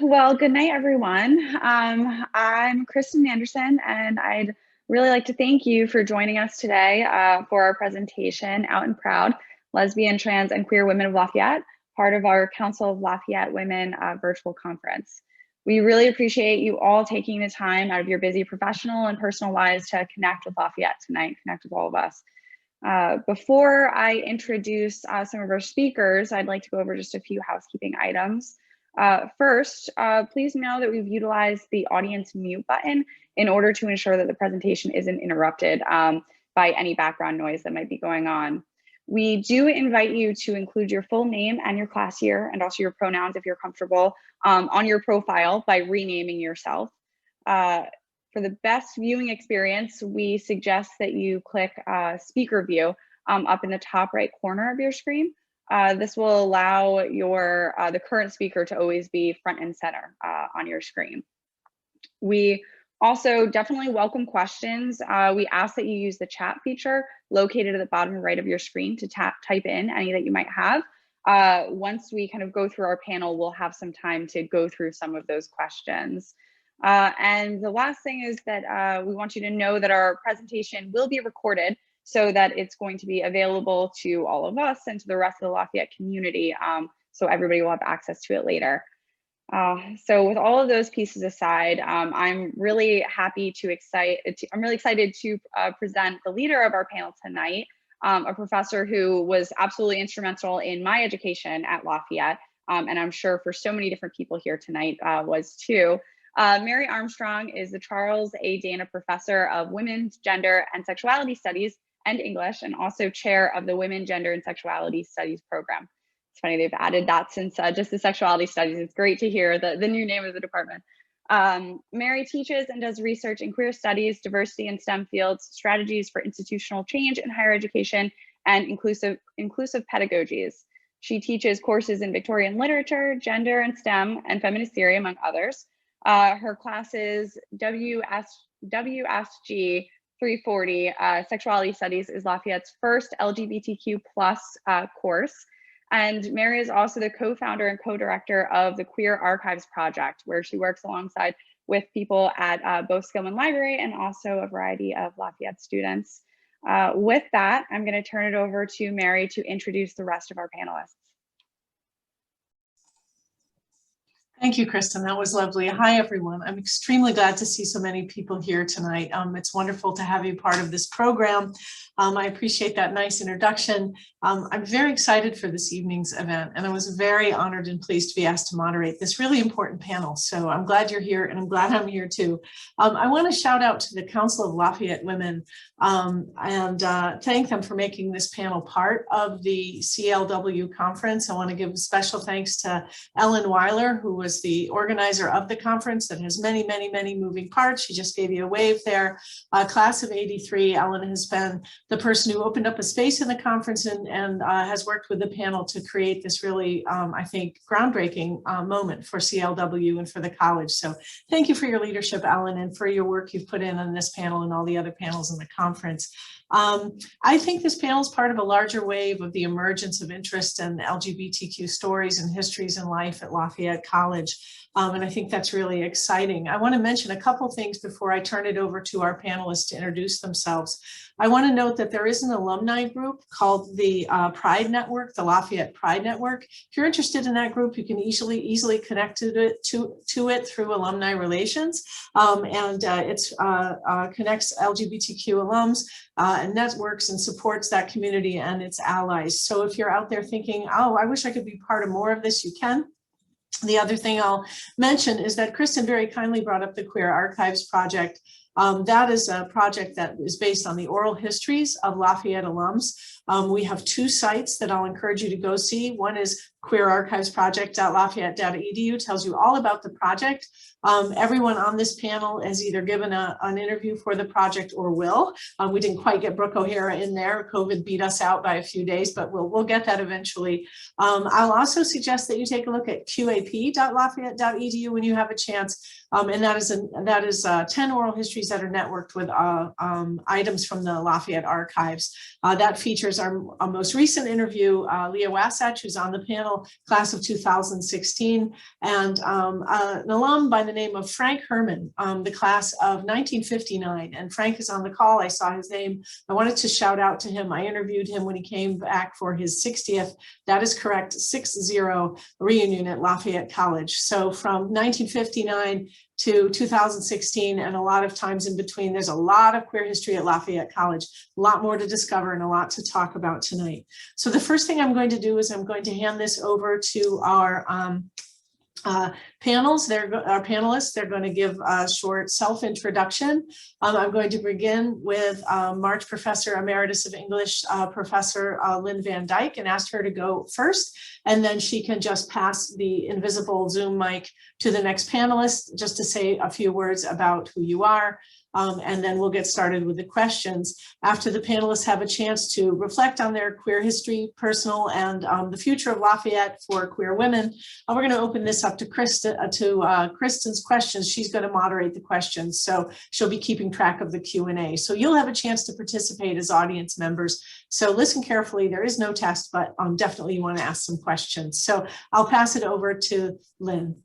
Well, good night, everyone. I'm Kristen Anderson, and I'd really like to thank you for joining us today for our presentation, Out and Proud, Lesbian, Trans, and Queer Women of Lafayette, part of our Council of Lafayette Women virtual conference. We really appreciate you all taking the time out of your busy professional and personal lives to connect with Lafayette tonight, connect with all of us. Before I introduce some of our speakers, I'd like to go over just a few housekeeping items. First, please know that we've utilized the audience mute button in order to ensure that the presentation isn't interrupted by any background noise that might be going on. We do invite you to include your full name and your class year, and also your pronouns if you're comfortable, on your profile by renaming yourself. For the best viewing experience, we suggest that you click speaker view up in the top right corner of your screen. This will allow the current speaker to always be front and center on your screen. We also definitely welcome questions. We ask that you use the chat feature located at the bottom right of your screen to type in any that you might have. Once we kind of go through our panel, we'll have some time to go through some of those questions. And the last thing is that we want you to know that our presentation will be recorded so that it's going to be available to all of us and to the rest of the Lafayette community, so everybody will have access to it later. So with all of those pieces aside, I'm really excited to present the leader of our panel tonight, a professor who was absolutely instrumental in my education at Lafayette, and I'm sure for so many different people here tonight was too. Mary Armstrong is the Charles A. Dana Professor of Women's, Gender, and Sexuality Studies and English, and also chair of the Women, Gender, and Sexuality Studies program. It's funny, they've added that since just the sexuality studies. It's great to hear the new name of the department. Mary teaches and does research in queer studies, diversity in STEM fields, strategies for institutional change in higher education, and inclusive pedagogies. She teaches courses in Victorian literature, gender and STEM, and feminist theory, among others. Her classes, WSG 340, Sexuality Studies, is Lafayette's first LGBTQ plus course. And Mary is also the co-founder and co-director of the Queer Archives Project, where she works alongside with people at both Skillman Library and also a variety of Lafayette students. With that, I'm going to turn it over to Mary to introduce the rest of our panelists. Thank you, Kristen. That was lovely. Hi, everyone. I'm extremely glad to see so many people here tonight. It's wonderful to have you part of this program. I appreciate that nice introduction. I'm very excited for this evening's event, and I was very honored and pleased to be asked to moderate this really important panel. So I'm glad you're here, and I'm glad I'm here too. I want to shout out to the Council of Lafayette Women and thank them for making this panel part of the CLW conference. I want to give special thanks to Ellen Weiler, who was the organizer of the conference that has many, many, many moving parts. She just gave you a wave there. Class of '83, Ellen has been the person who opened up a space in the conference and has worked with the panel to create this really, I think, groundbreaking moment for CLW and for the college. So thank you for your leadership, Ellen, and for your work you've put in on this panel and all the other panels in the conference. I think this panel is part of a larger wave of the emergence of interest in LGBTQ stories and histories in life at Lafayette College. And I think that's really exciting. I want to mention a couple things before I turn it over to our panelists to introduce themselves. I want to note that there is an alumni group called the Pride Network, the Lafayette Pride Network. If you're interested in that group, you can easily connect to it through alumni relations. It connects LGBTQ alums and networks and supports that community and its allies. So if you're out there thinking, oh, I wish I could be part of more of this, you can. The other thing I'll mention is that Kristen very kindly brought up the Queer Archives Project. That is a project that is based on the oral histories of Lafayette alums. We have two sites that I'll encourage you to go see. One is queerarchivesproject.lafayette.edu, tells you all about the project. Everyone on this panel has either given an interview for the project or will. We didn't quite get Brooke O'Hara in there. COVID beat us out by a few days, but we'll get that eventually. I'll also suggest that you take a look at qap.lafayette.edu when you have a chance. And that is 10 oral histories activities that are networked with items from the Lafayette archives. That features our most recent interview, Leah Wasatch, who's on the panel, class of 2016, and an alum by the name of Frank Herman, the class of 1959. And Frank is on the call. I saw his name. I wanted to shout out to him. I interviewed him when he came back for his 60th, that is correct, 6-0 reunion at Lafayette College. So from 1959 to 2016, and a lot of times in between, there's a lot of queer history at Lafayette College, a lot more to discover and a lot to talk about tonight. So the first thing I'm going to do is I'm going to hand this over to our panelists. They're going to give a short self-introduction. I'm going to begin with March Professor Emeritus of English, Professor Lynn Van Dyke, and ask her to go first. And then she can just pass the invisible Zoom mic to the next panelist just to say a few words about who you are. And then we'll get started with the questions. After the panelists have a chance to reflect on their queer history, personal, and the future of Lafayette for queer women, we're going to open this up to Kristen's questions. She's going to moderate the questions, so she'll be keeping track of the Q&A. So you'll have a chance to participate as audience members. So listen carefully. There is no test, but definitely you want to ask some questions. So I'll pass it over to Lynn.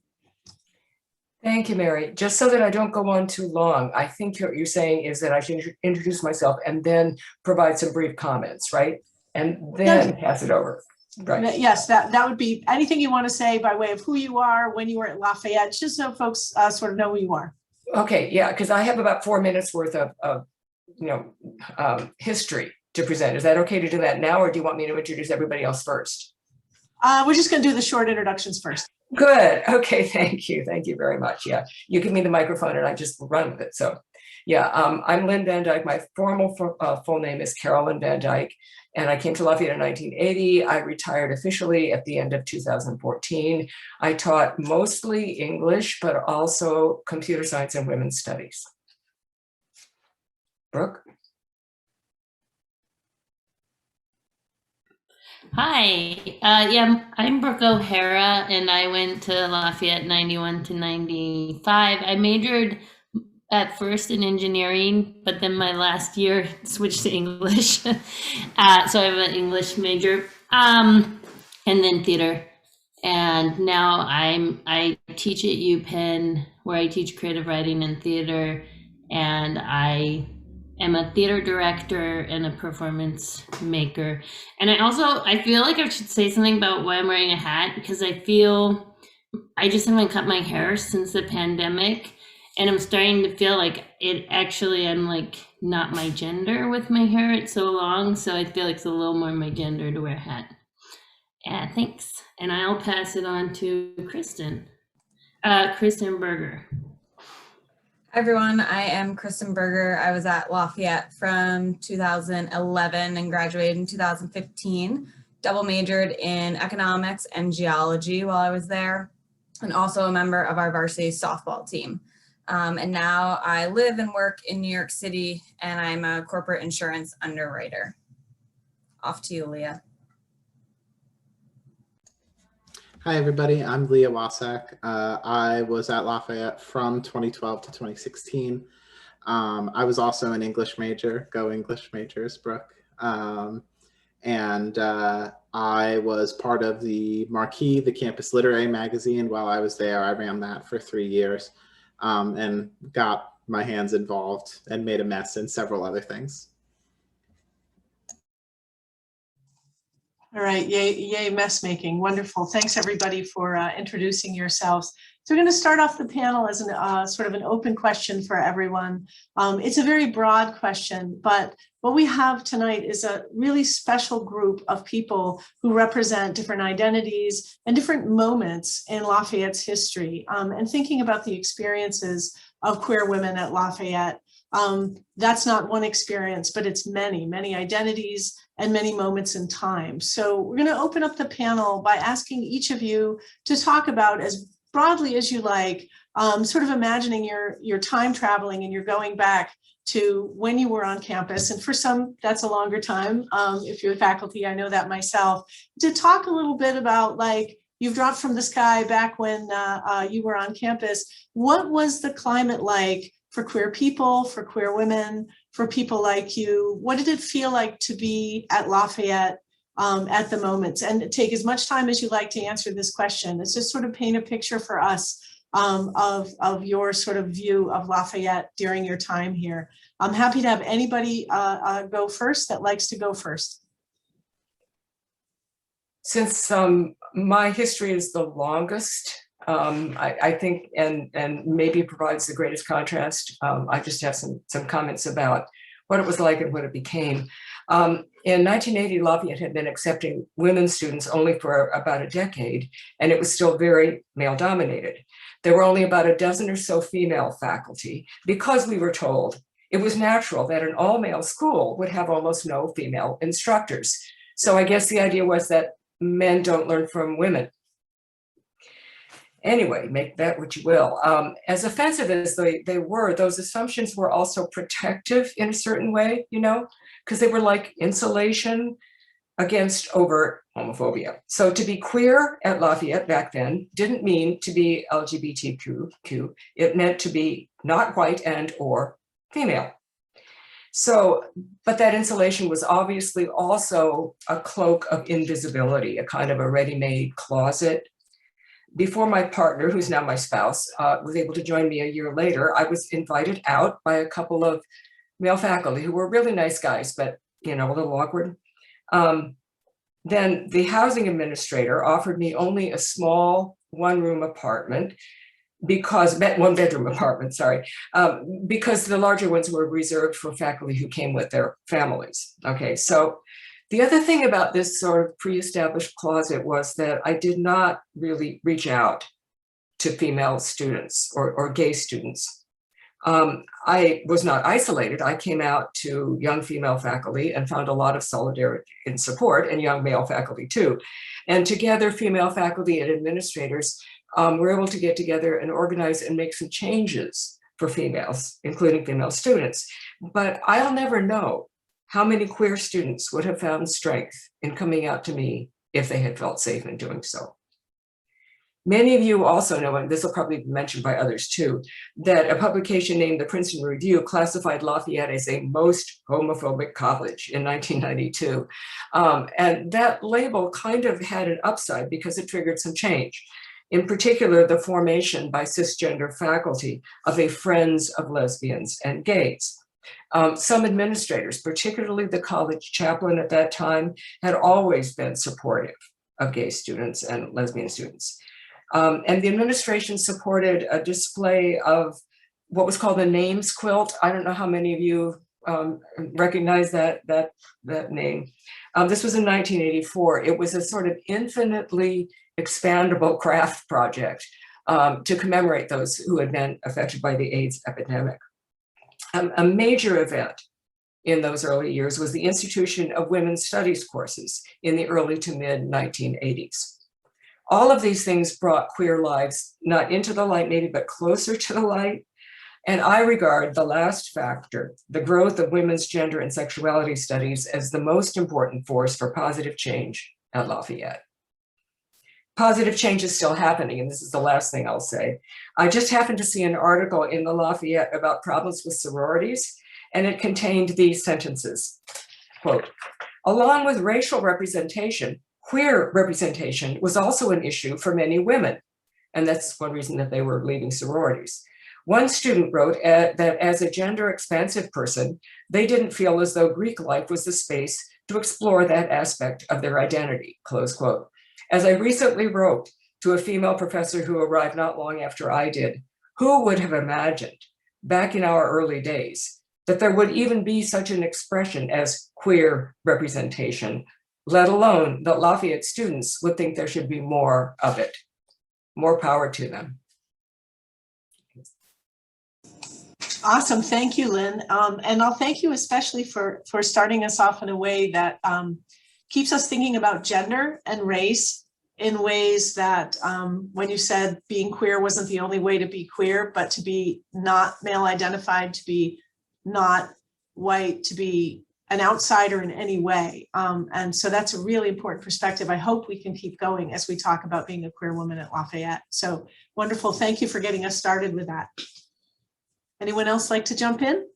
Thank you, Mary. Just so that I don't go on too long, I think what you're saying is that I should introduce myself and then provide some brief comments, right? And then pass it over. Right. Yes, that would be anything you want to say by way of who you are, when you were at Lafayette, just so folks sort of know who you are. Okay, yeah, because I have about 4 minutes worth of history to present. Is that okay to do that now, or do you want me to introduce everybody else first? We're just going to do the short introductions first. Good. Okay. Thank you. Thank you very much. Yeah. You give me the microphone and I just run with it. So yeah, I'm Lynn Van Dyke. My formal full name is Carolyn Van Dyke, and I came to Lafayette in 1980. I retired officially at the end of 2014. I taught mostly English, but also computer science and women's studies. Brooke? Hi, yeah, I'm Brooke O'Hara, and I went to Lafayette 91 to 95. I majored at first in engineering, but then my last year switched to English. So I have an English major, and then theater. And now I teach at UPenn, where I teach creative writing and theater, and I am a theater director and a performance maker. And I feel like I should say something about why I'm wearing a hat, because I just haven't cut my hair since the pandemic, and I'm starting to feel like I'm like not my gender with my hair. It's so long, so I feel like it's a little more my gender to wear a hat. Yeah, thanks. And I'll pass it on to Kristen. Kristen Berger. Hi everyone, I am Kristen Berger. I was at Lafayette from 2011 and graduated in 2015. Double majored in economics and geology while I was there, and also a member of our varsity softball team. And now I live and work in New York City, and I'm a corporate insurance underwriter. Off to you, Leah. Hi, everybody. I'm Leah Wasak. I was at Lafayette from 2012 to 2016. I was also an English major. Go English majors, Brooke. And I was part of the Marquee, the campus literary magazine. While I was there, I ran that for 3 years and got my hands involved and made a mess in several other things. All right, yay mess making, wonderful. Thanks everybody for introducing yourselves. So we're going to start off the panel as sort of an open question for everyone. It's a very broad question, but what we have tonight is a really special group of people who represent different identities and different moments in Lafayette's history, and thinking about the experiences of queer women at Lafayette. That's not one experience, but it's many, many identities and many moments in time. So we're going to open up the panel by asking each of you to talk about, as broadly as you like, sort of imagining your time traveling and you're going back to when you were on campus. And for some, that's a longer time. If you're faculty, I know that myself. To talk a little bit about, like, you've dropped from the sky back when you were on campus. What was the climate like for queer people, for queer women, for people like you? What did it feel like to be at Lafayette at the moment? And take as much time as you like to answer this question. It's just sort of paint a picture for us of your sort of view of Lafayette during your time here. I'm happy to have anybody go first that likes to go first. Since my history is the longest, I think, and maybe provides the greatest contrast, I just have some comments about what it was like and what it became. In 1980, Lafayette had been accepting women students only for about a decade, and it was still very male-dominated. There were only about a dozen or so female faculty because we were told it was natural that an all-male school would have almost no female instructors. So I guess the idea was that men don't learn from women. Anyway, make that what you will. As offensive as they were, those assumptions were also protective in a certain way, you know, because they were like insulation against overt homophobia. So to be queer at Lafayette back then didn't mean to be LGBTQ. It meant to be not white and or female. So, but that insulation was obviously also a cloak of invisibility, a kind of a ready-made closet. Before my partner, who's now my spouse, was able to join me a year later, I was invited out by a couple of male faculty who were really nice guys, but, you know, a little awkward. Then the housing administrator offered me only a small one-room apartment because, one-bedroom apartment, sorry, because the larger ones were reserved for faculty who came with their families. Okay, so the other thing about this sort of pre-established closet was that I did not really reach out to female students or gay students. I was not isolated. I came out to young female faculty and found a lot of solidarity and support, and young male faculty too. And together, female faculty and administrators were able to get together and organize and make some changes for females, including female students. But I'll never know how many queer students would have found strength in coming out to me if they had felt safe in doing so. Many of you also know, and this will probably be mentioned by others too, that a publication named the Princeton Review classified Lafayette as a most homophobic college in 1992. And that label kind of had an upside because it triggered some change. In particular, the formation by cisgender faculty of a Friends of Lesbians and Gays. Some administrators, particularly the college chaplain at that time, had always been supportive of gay students and lesbian students. And the administration supported a display of what was called the names quilt. I don't know how many of you recognize that name. This was in 1984. It was a sort of infinitely expandable craft project to commemorate those who had been affected by the AIDS epidemic. A major event in those early years was the institution of women's studies courses in the early to mid 1980s. All of these things brought queer lives not into the light maybe, but closer to the light. And I regard the last factor, the growth of women's gender and sexuality studies, as the most important force for positive change at Lafayette. Positive change is still happening, and this is the last thing I'll say. I just happened to see an article in the Lafayette about problems with sororities, and it contained these sentences, quote, along with racial representation, queer representation was also an issue for many women. And that's one reason that they were leaving sororities. One student wrote that as a gender expansive person, they didn't feel as though Greek life was the space to explore that aspect of their identity, close quote. As I recently wrote to a female professor who arrived not long after I did, who would have imagined back in our early days that there would even be such an expression as queer representation, let alone that Lafayette students would think there should be more of it. More power to them. Awesome, thank you, Lynn. And I'll thank you especially for starting us off in a way that keeps us thinking about gender and race in ways that when you said being queer wasn't the only way to be queer, but to be not male identified, to be not white, to be an outsider in any way. And so that's a really important perspective. I hope we can keep going as we talk about being a queer woman at Lafayette. So wonderful. Thank you for getting us started with that. Anyone else like to jump in?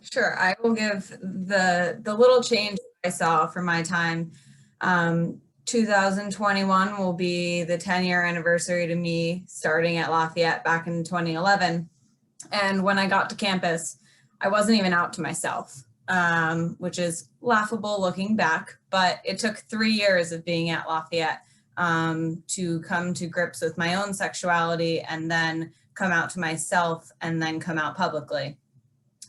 Sure, I will give the little change I saw from my time. 2021 will be the 10-year anniversary to me starting at Lafayette back in 2011. And when I got to campus, I wasn't even out to myself, which is laughable looking back, but it took 3 years of being at Lafayette to come to grips with my own sexuality and then come out to myself and then come out publicly.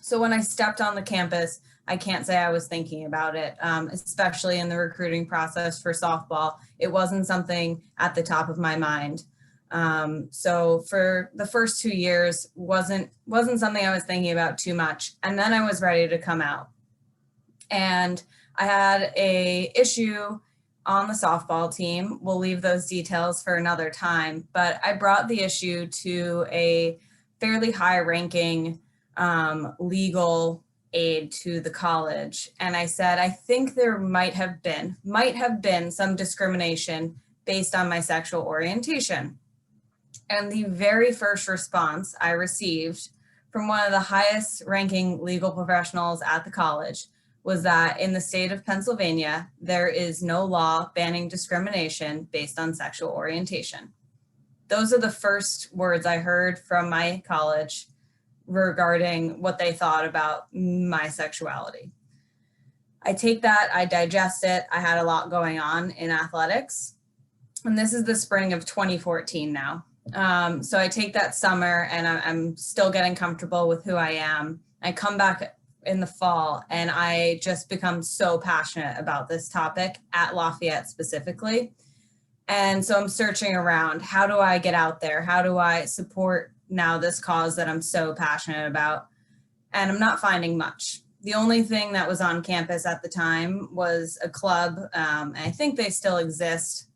So when I stepped on the campus, I can't say I was thinking about it, especially in the recruiting process for softball. It wasn't something at the top of my mind. So for the first 2 years, wasn't something I was thinking about too much. And then I was ready to come out. And I had a issue on the softball team. We'll leave those details for another time, but I brought the issue to a fairly high-ranking legal aide to the college. And I said, I think there might have been some discrimination based on my sexual orientation. And the very first response I received from one of the highest ranking legal professionals at the college was that in the state of Pennsylvania, there is no law banning discrimination based on sexual orientation. Those are the first words I heard from my college regarding what they thought about my sexuality. I take that, I digest it. I had a lot going on in athletics. And this is the spring of 2014 now. So I take that summer and I'm still getting comfortable with who I am. I come back in the fall and I just become so passionate about this topic at Lafayette specifically. And so I'm searching around, how do I get out there? How do I support now this cause that I'm so passionate about? And I'm not finding much. The only thing that was on campus at the time was a club. I think they still exist.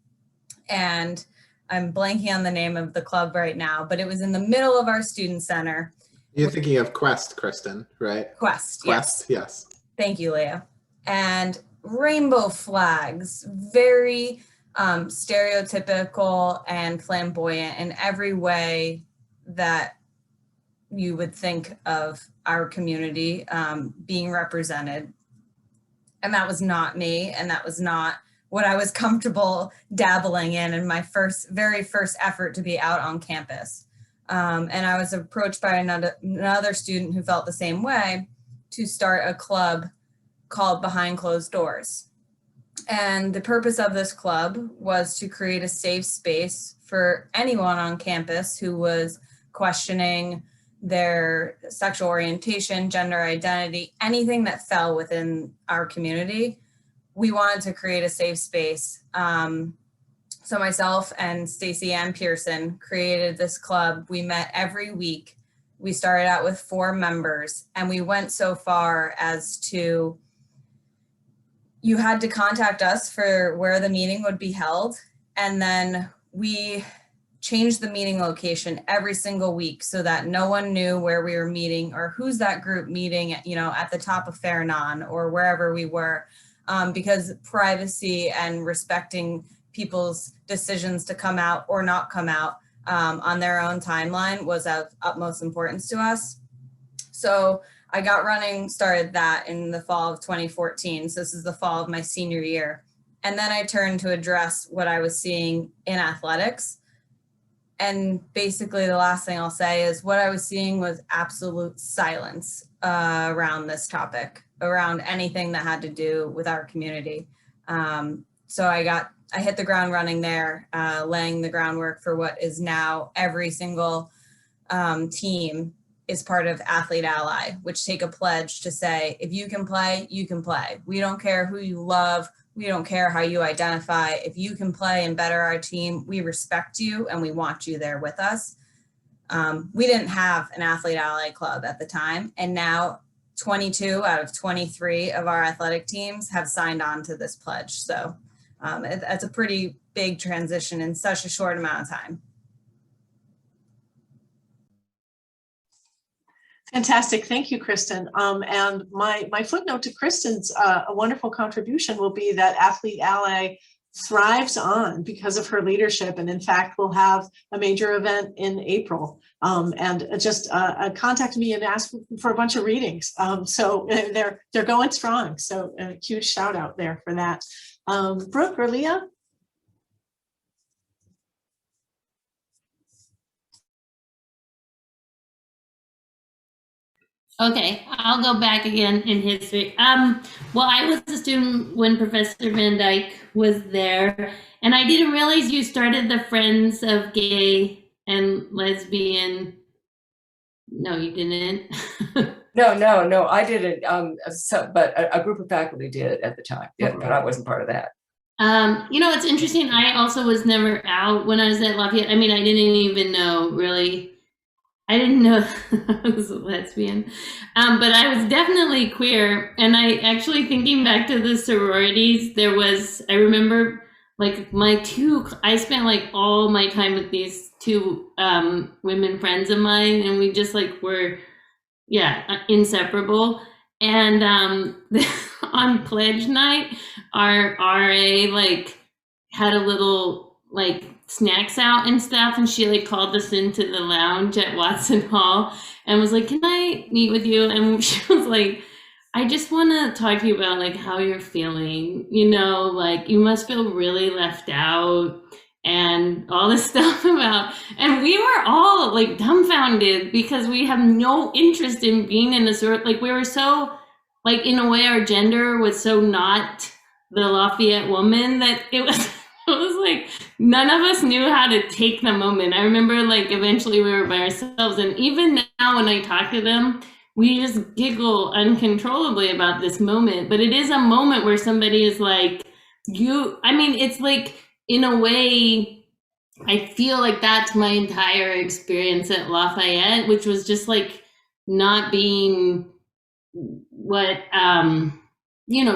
And I'm blanking on the name of the club right now, but it was in the middle of our student center. You're thinking of Quest, Kristen, right? Quest, yes. Thank you, Leah. And rainbow flags, very stereotypical and flamboyant in every way that you would think of our community being represented. And that was not me, and that was not what I was comfortable dabbling in my very first effort to be out on campus. And I was approached by another student who felt the same way to start a club called Behind Closed Doors. And the purpose of this club was to create a safe space for anyone on campus who was questioning their sexual orientation, gender identity, anything that fell within our community. We wanted to create a safe space. So myself and Stacey Ann Pearson created this club. We met every week. We started out with 4 members, and we went so far as to, you had to contact us for where the meeting would be held. And then we changed the meeting location every single week so that no one knew where we were meeting or who's that group meeting, at the top of Farranon or wherever we were, because privacy and respecting people's decisions to come out or not come out on their own timeline was of utmost importance to us. So I got running, started that in the fall of 2014. So this is the fall of my senior year. And then I turned to address what I was seeing in athletics. And basically the last thing I'll say is what I was seeing was absolute silence around this topic, around anything that had to do with our community. So I hit the ground running there, laying the groundwork for what is now every single team is part of Athlete Ally, which take a pledge to say, if you can play, you can play. We don't care who you love. We don't care how you identify. If you can play and better our team, we respect you and we want you there with us. We didn't have an Athlete Ally club at the time, and now 22 out of 23 of our athletic teams have signed on to this pledge. So it's a pretty big transition in such a short amount of time. Fantastic. Thank you, Kristen. And my footnote to Kristen's a wonderful contribution will be that Athlete Ally thrives on because of her leadership. And in fact, we'll have a major event in April. And just contacted me and asked for a bunch of readings. So they're going strong. So a huge shout out there for that. Brooke or Leah? Okay, I'll go back again in history. Well, I was a student when Professor Van Dyke was there, and I didn't realize you started the Friends of Gay and Lesbian. No, you didn't. No, I didn't. But a group of faculty did at the time. Yeah, but I wasn't part of that. You know, it's interesting. I also was never out when I was at Lafayette. I mean, I didn't even know really. I didn't know I was a lesbian, but I was definitely queer. And I actually, thinking back to the sororities, I remember like I spent like all my time with these two women friends of mine, and we just like were, inseparable. And on pledge night, our RA like had a little like snacks out and stuff, and she like called us into the lounge at Watson Hall and was like, "Can I meet with you?" And she was like, "I just want to talk to you about like how you're feeling, you know, like you must feel really left out and all this stuff about," and we were all like dumbfounded because we have no interest in being in a sort, like we were so like, in a way, our gender was so not the Lafayette woman that it was like none of us knew how to take the moment. I remember like eventually we were by ourselves, and even now when I talk to them, we just giggle uncontrollably about this moment. But it is a moment where somebody is like, it's like, in a way, I feel like that's my entire experience at Lafayette, which was just like not being what,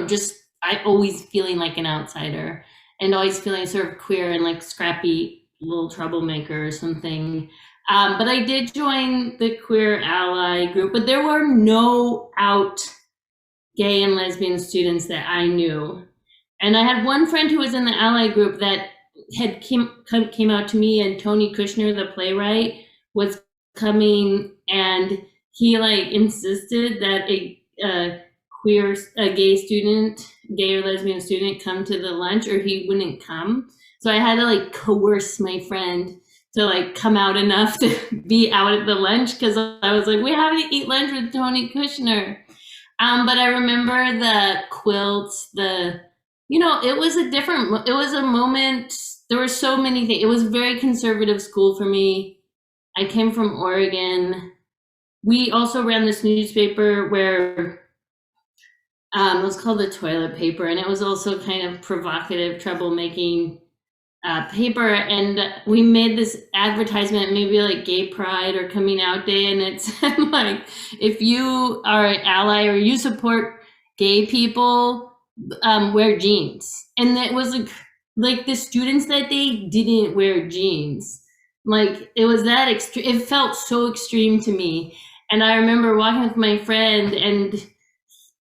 just I always feeling like an outsider and always feeling sort of queer and like scrappy little troublemaker or something. But I did join the Queer Ally group, but there were no out gay and lesbian students that I knew. And I had one friend who was in the Ally group that had came out to me, and Tony Kushner, the playwright, was coming, and he like insisted that a gay or lesbian student come to the lunch or he wouldn't come. So I had to like coerce my friend to like come out enough to be out at the lunch, because I was like, we have to eat lunch with Tony Kushner. But I remember the quilts, it was a moment, there were so many things. It was a very conservative school for me. I came from Oregon. We also ran this newspaper where it was called The Toilet Paper, and it was also kind of provocative, troublemaking paper. And we made this advertisement, maybe like Gay Pride or Coming Out Day, and it said like, if you are an ally or you support gay people, wear jeans. And it was like the students that day didn't wear jeans. Like it was that extreme. It felt so extreme to me. And I remember walking with my friend and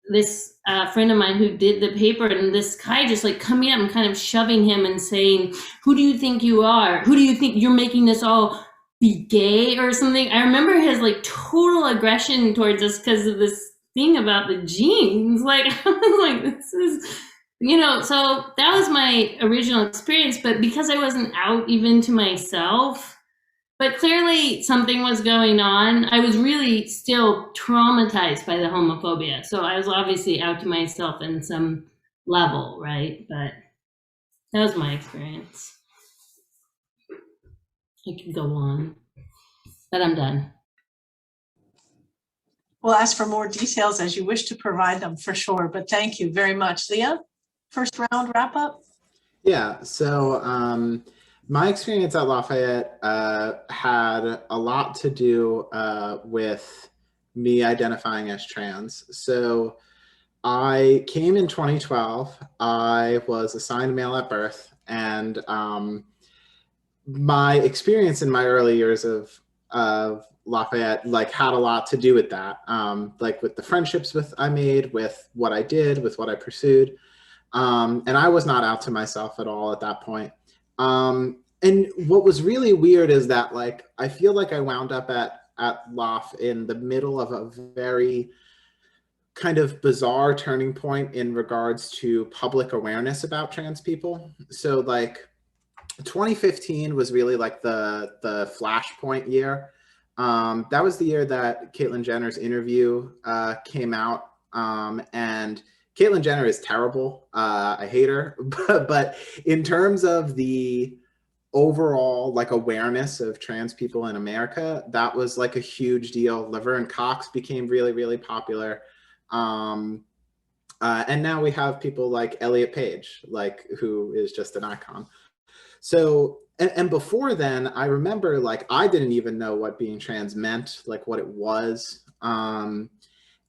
this friend of mine who did the paper, and this guy just like coming up and kind of shoving him and saying, "Who do you think you are? Who do you think you're making this all be gay or something?" I remember his like total aggression towards us because of this thing about the jeans. Like I was like, this is, so that was my original experience. But because I wasn't out even to myself, but clearly something was going on, I was really still traumatized by the homophobia. So I was obviously out to myself in some level, right? But that was my experience. I could go on, but I'm done. We'll ask for more details as you wish to provide them, for sure, but thank you very much. Leah, first round wrap up? Yeah, so my experience at Lafayette had a lot to do with me identifying as trans. So I came in 2012. I was assigned male at birth, and my experience in my early years of Lafayette like had a lot to do with that, like with the friendships I made, with what I did, with what I pursued. And I was not out to myself at all at that point. And what was really weird is that, like, I feel like I wound up at LAF in the middle of a very kind of bizarre turning point in regards to public awareness about trans people. So like 2015 was really like the flashpoint year. That was the year that Caitlyn Jenner's interview came out, and Caitlyn Jenner is terrible. I hate her, but in terms of the overall like awareness of trans people in America, that was like a huge deal. Laverne Cox became really, really popular. And now we have people like Elliot Page, like, who is just an icon. So, and before then, I remember, like, I didn't even know what being trans meant, like what it was. And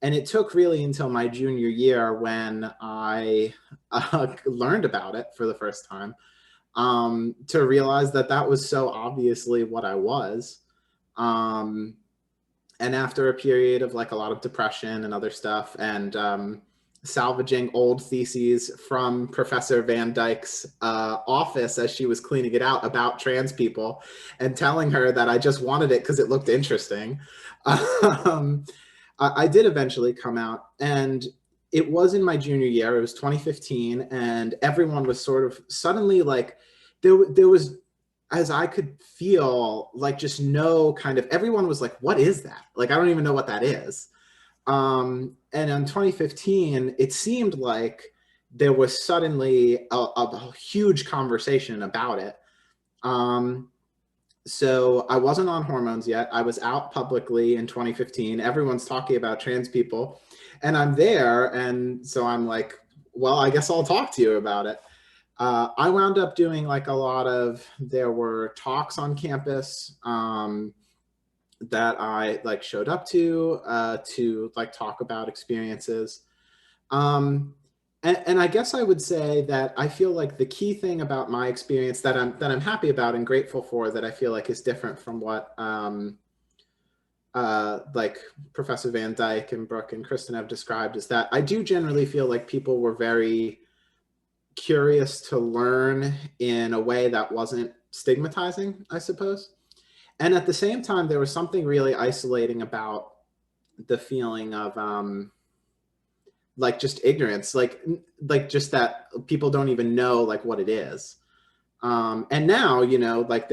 it took really until my junior year when I learned about it for the first time, to realize that that was so obviously what I was. And after a period of like a lot of depression and other stuff, and salvaging old theses from Professor Van Dyke's office as she was cleaning it out about trans people, and telling her that I just wanted it because it looked interesting, I did eventually come out. And it was in my junior year, it was 2015, and everyone was sort of suddenly like, there was, as I could feel, like, just no kind of, everyone was like, what is that? Like, I don't even know what that is. And in 2015, it seemed like there was suddenly a huge conversation about it. So I wasn't on hormones yet. I was out publicly in 2015. Everyone's talking about trans people, and I'm there. And so I'm like, well, I guess I'll talk to you about it. I wound up doing like a lot of, there were talks on campus that I like showed up to like talk about experiences. And I guess I would say that I feel like the key thing about my experience that I'm happy about and grateful for, that I feel like is different from what like Professor Van Dyke and Brooke and Kristen have described, is that I do generally feel like people were very curious to learn in a way that wasn't stigmatizing, I suppose. And at the same time, there was something really isolating about the feeling of like just ignorance, like just that people don't even know like what it is. And now, you know, like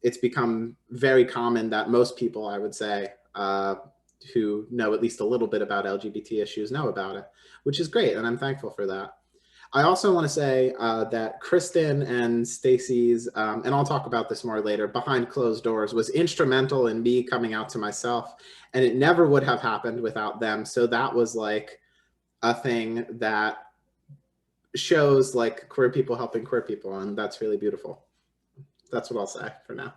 it's become very common that most people, I would say, who know at least a little bit about LGBT issues know about it, which is great. And I'm thankful for that. I also want to say that Kristen and Stacey's, and I'll talk about this more later, behind closed doors was instrumental in me coming out to myself, and it never would have happened without them. So that was like a thing that shows like queer people helping queer people, and that's really beautiful. That's what I'll say for now.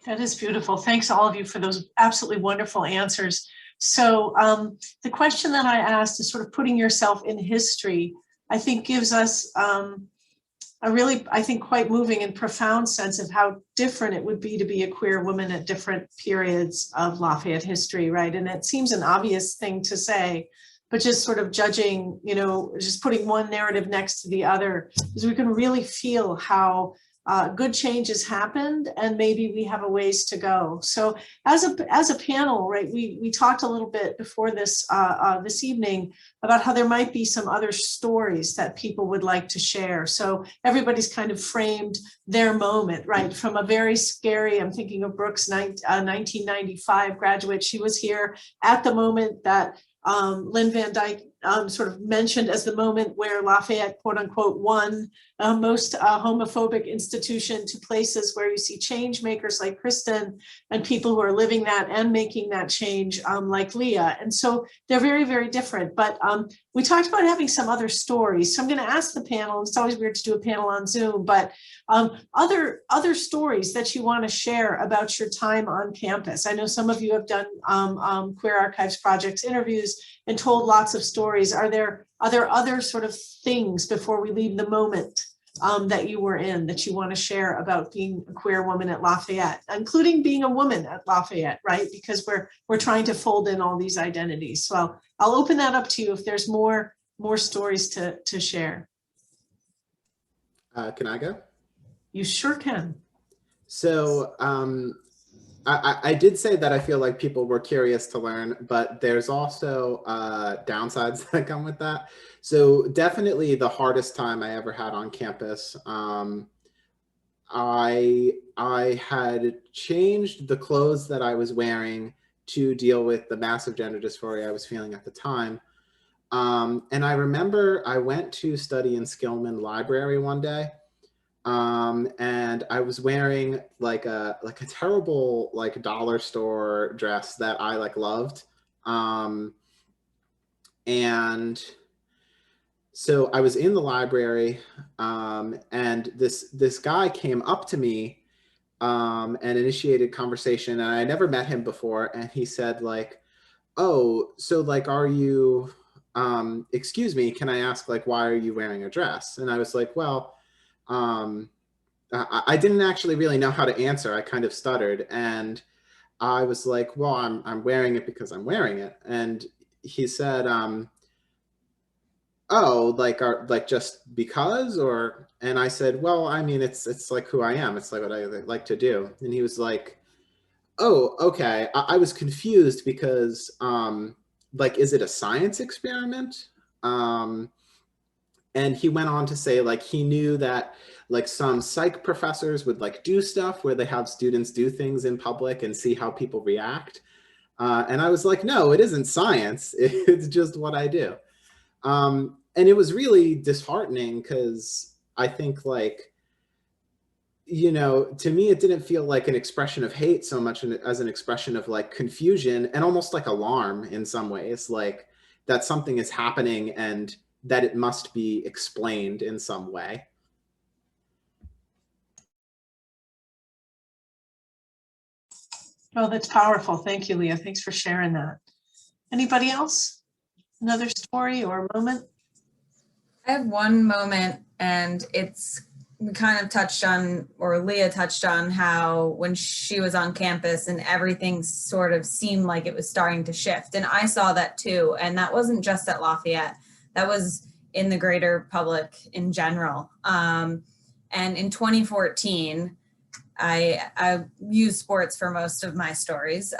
That is beautiful. Thanks all of you for those absolutely wonderful answers. So the question that I asked is sort of putting yourself in history, I think gives us a really, I think, quite moving and profound sense of how different it would be to be a queer woman at different periods of Lafayette history, right? And it seems an obvious thing to say, but just sort of judging, you know, just putting one narrative next to the other, because we can really feel how good change has happened, and maybe we have a ways to go. So as a panel, right, we talked a little bit before this this evening about how there might be some other stories that people would like to share. So everybody's kind of framed their moment, right, from a very scary, I'm thinking of Brooke's 1995 graduate. She was here at the moment that Lynn Van Dyke sort of mentioned as the moment where Lafayette, quote unquote, won most homophobic institution, to places where you see change makers like Kristen and people who are living that and making that change like Leah. And so they're very, very different. But we talked about having some other stories. So I'm going to ask the panel, it's always weird to do a panel on Zoom, but other stories that you want to share about your time on campus. I know some of you have done Queer Archives Projects interviews and told lots of stories. Are there other sort of things before we leave the moment that you were in that you want to share about being a queer woman at Lafayette, including being a woman at Lafayette, right? Because we're trying to fold in all these identities. So I'll open that up to you if there's more stories to share. Can I go? You sure can. So I did say that I feel like people were curious to learn, but there's also downsides that come with that. So definitely the hardest time I ever had on campus. I had changed the clothes that I was wearing to deal with the massive gender dysphoria I was feeling at the time. And I remember I went to study in Skillman Library one day. And I was wearing like a terrible like dollar store dress that I like loved. And so I was in the library, and this guy came up to me and initiated conversation, and I never met him before, and he said like, "Oh, so like, are you excuse me, can I ask like, why are you wearing a dress?" And I was like, well, I didn't actually really know how to answer. I kind of stuttered, and I was like, well, I'm wearing it because I'm wearing it. And he said, oh, like just because, or, and I said, well, I mean, it's like who I am. It's like what I like to do. And he was like, oh, okay. I was confused because like, is it a science experiment? And he went on to say like he knew that like some psych professors would like do stuff where they have students do things in public and see how people react. And I was like, no, it isn't science. It's just what I do. And it was really disheartening because I think like, you know, to me, it didn't feel like an expression of hate so much as an expression of like confusion and almost like alarm in some ways, like that something is happening and that it must be explained in some way. Oh, that's powerful. Thank you, Leah. Thanks for sharing that. Anybody else? Another story or moment? I have one moment, and we kind of touched on, or Leah touched on, how when she was on campus and everything sort of seemed like it was starting to shift. And I saw that too. And that wasn't just at Lafayette. That was in the greater public in general. And in 2014, I use sports for most of my stories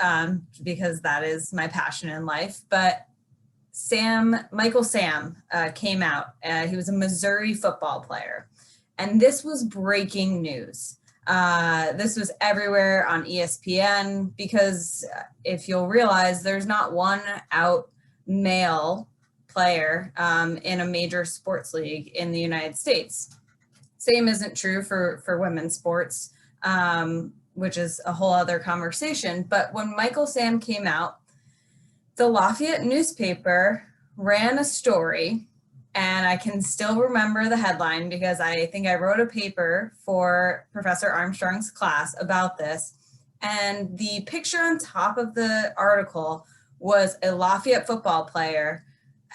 because that is my passion in life. But Michael Sam came out. He was a Missouri football player. And this was breaking news. This was everywhere on ESPN because if you'll realize, there's not one out male player in a major sports league in the United States. Same isn't true for women's sports, which is a whole other conversation. But when Michael Sam came out, the Lafayette newspaper ran a story, and I can still remember the headline because I think I wrote a paper for Professor Armstrong's class about this. And the picture on top of the article was a Lafayette football player,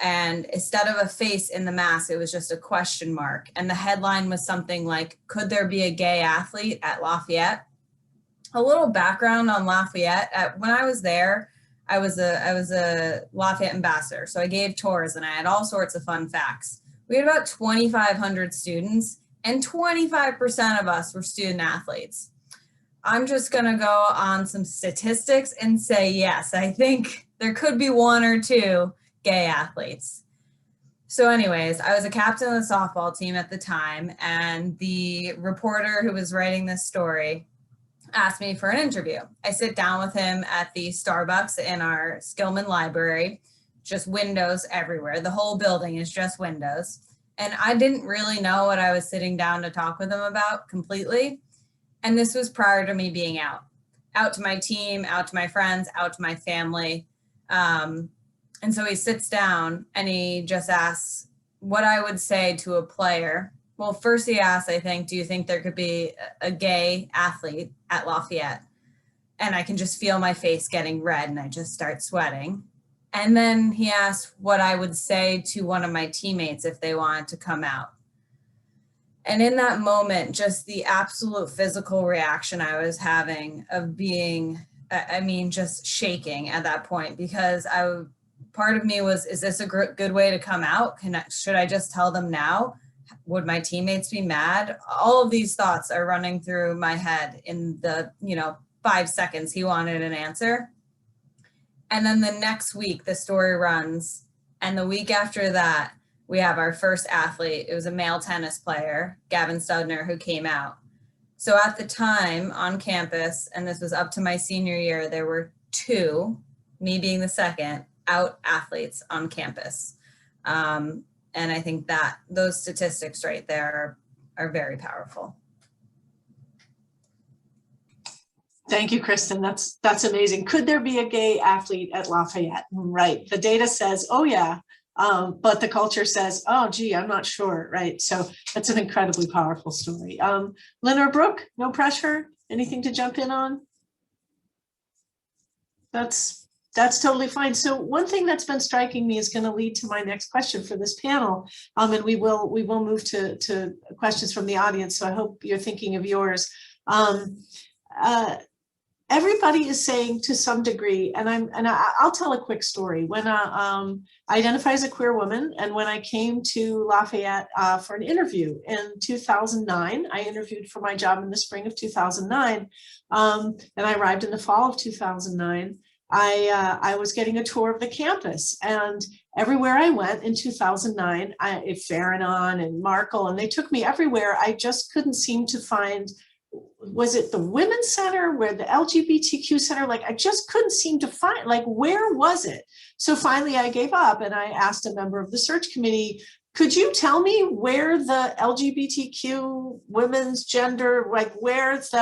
and instead of a face in the mask, it was just a question mark. And the headline was something like, could there be a gay athlete at Lafayette? A little background on Lafayette. When I was there, I was a Lafayette ambassador. So I gave tours and I had all sorts of fun facts. We had about 2,500 students, and 25% of us were student athletes. I'm just gonna go on some statistics and say, yes, I think there could be one or two gay athletes. So anyways, I was a captain of the softball team at the time, and the reporter who was writing this story asked me for an interview. I sit down with him at the Starbucks in our Skillman library, just windows everywhere. The whole building is just windows. And I didn't really know what I was sitting down to talk with him about completely. And this was prior to me being out to my team, out to my friends, out to my family. And so he sits down and he just asks what I would say to a player. Well, first he asked, I think, do you think there could be a gay athlete at Lafayette? And I can just feel my face getting red and I just start sweating. And then he asked what I would say to one of my teammates if they wanted to come out. And in that moment, just the absolute physical reaction I was having of being, I mean, just shaking at that point, because part of me was, is this a good way to come out? Should I just tell them now? Would my teammates be mad? All of these thoughts are running through my head in the, 5 seconds he wanted an answer. And then the next week, the story runs. And the week after that, we have our first athlete. It was a male tennis player, Gavin Studner, who came out. So at the time on campus, and this was up to my senior year, there were 2, me being the second, out athletes on campus. And I think that those statistics right there are very powerful. Thank you, Kristen. That's amazing. Could there be a gay athlete at Lafayette? Right. The data says, oh yeah, but the culture says, oh gee, I'm not sure. Right. So that's an incredibly powerful story. Lynn or Brooke, no pressure. Anything to jump in on? That's totally fine. So one thing that's been striking me is going to lead to my next question for this panel. And we will move to questions from the audience. So I hope you're thinking of yours. Everybody is saying to some degree, and I'll tell a quick story. When I identify as a queer woman, and when I came to Lafayette for an interview in 2009, I interviewed for my job in the spring of 2009, and I arrived in the fall of 2009. I was getting a tour of the campus, and everywhere I went in 2009, Farranon and Markle, and they took me everywhere. I just couldn't seem to find, was it the Women's Center, where the LGBTQ Center? Like, I just couldn't seem to find, like, where was it? So finally I gave up, and I asked a member of the search committee, could you tell me where the LGBTQ women's gender, like where's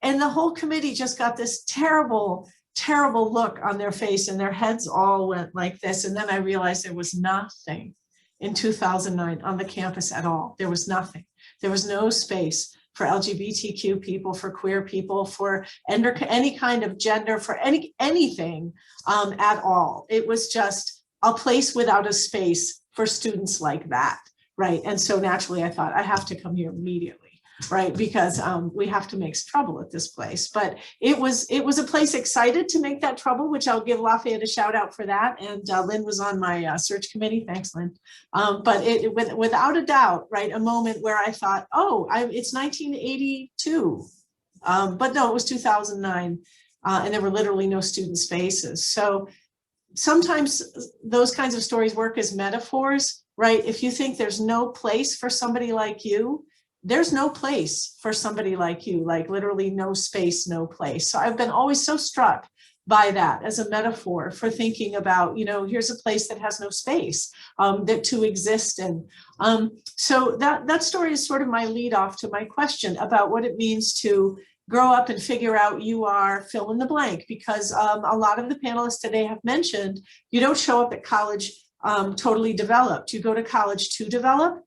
and the whole committee just got this terrible look on their face, and their heads all went like this. And then I realized there was nothing in 2009 on the campus at all. There was nothing. There was no space for LGBTQ people, for queer people, for any kind of gender, for anything at all. It was just a place without a space for students like that, right? And so naturally I thought, I have to come here immediately, right? Because we have to make trouble at this place. But it was a place excited to make that trouble, which I'll give Lafayette a shout out for that. And Lynn was on my search committee. Thanks, Lynn. But without a doubt, right, a moment where I thought, oh, it's 1982. But no, it was 2009. And there were literally no student spaces. So sometimes those kinds of stories work as metaphors, right? If you think there's no place for somebody like you, there's no place for somebody like you, like literally no space, no place. So I've been always so struck by that as a metaphor for thinking about, here's a place that has no space that to exist in. So that story is sort of my lead off to my question about what it means to grow up and figure out you are fill in the blank, because a lot of the panelists today have mentioned you don't show up at college totally developed. You go to college to develop.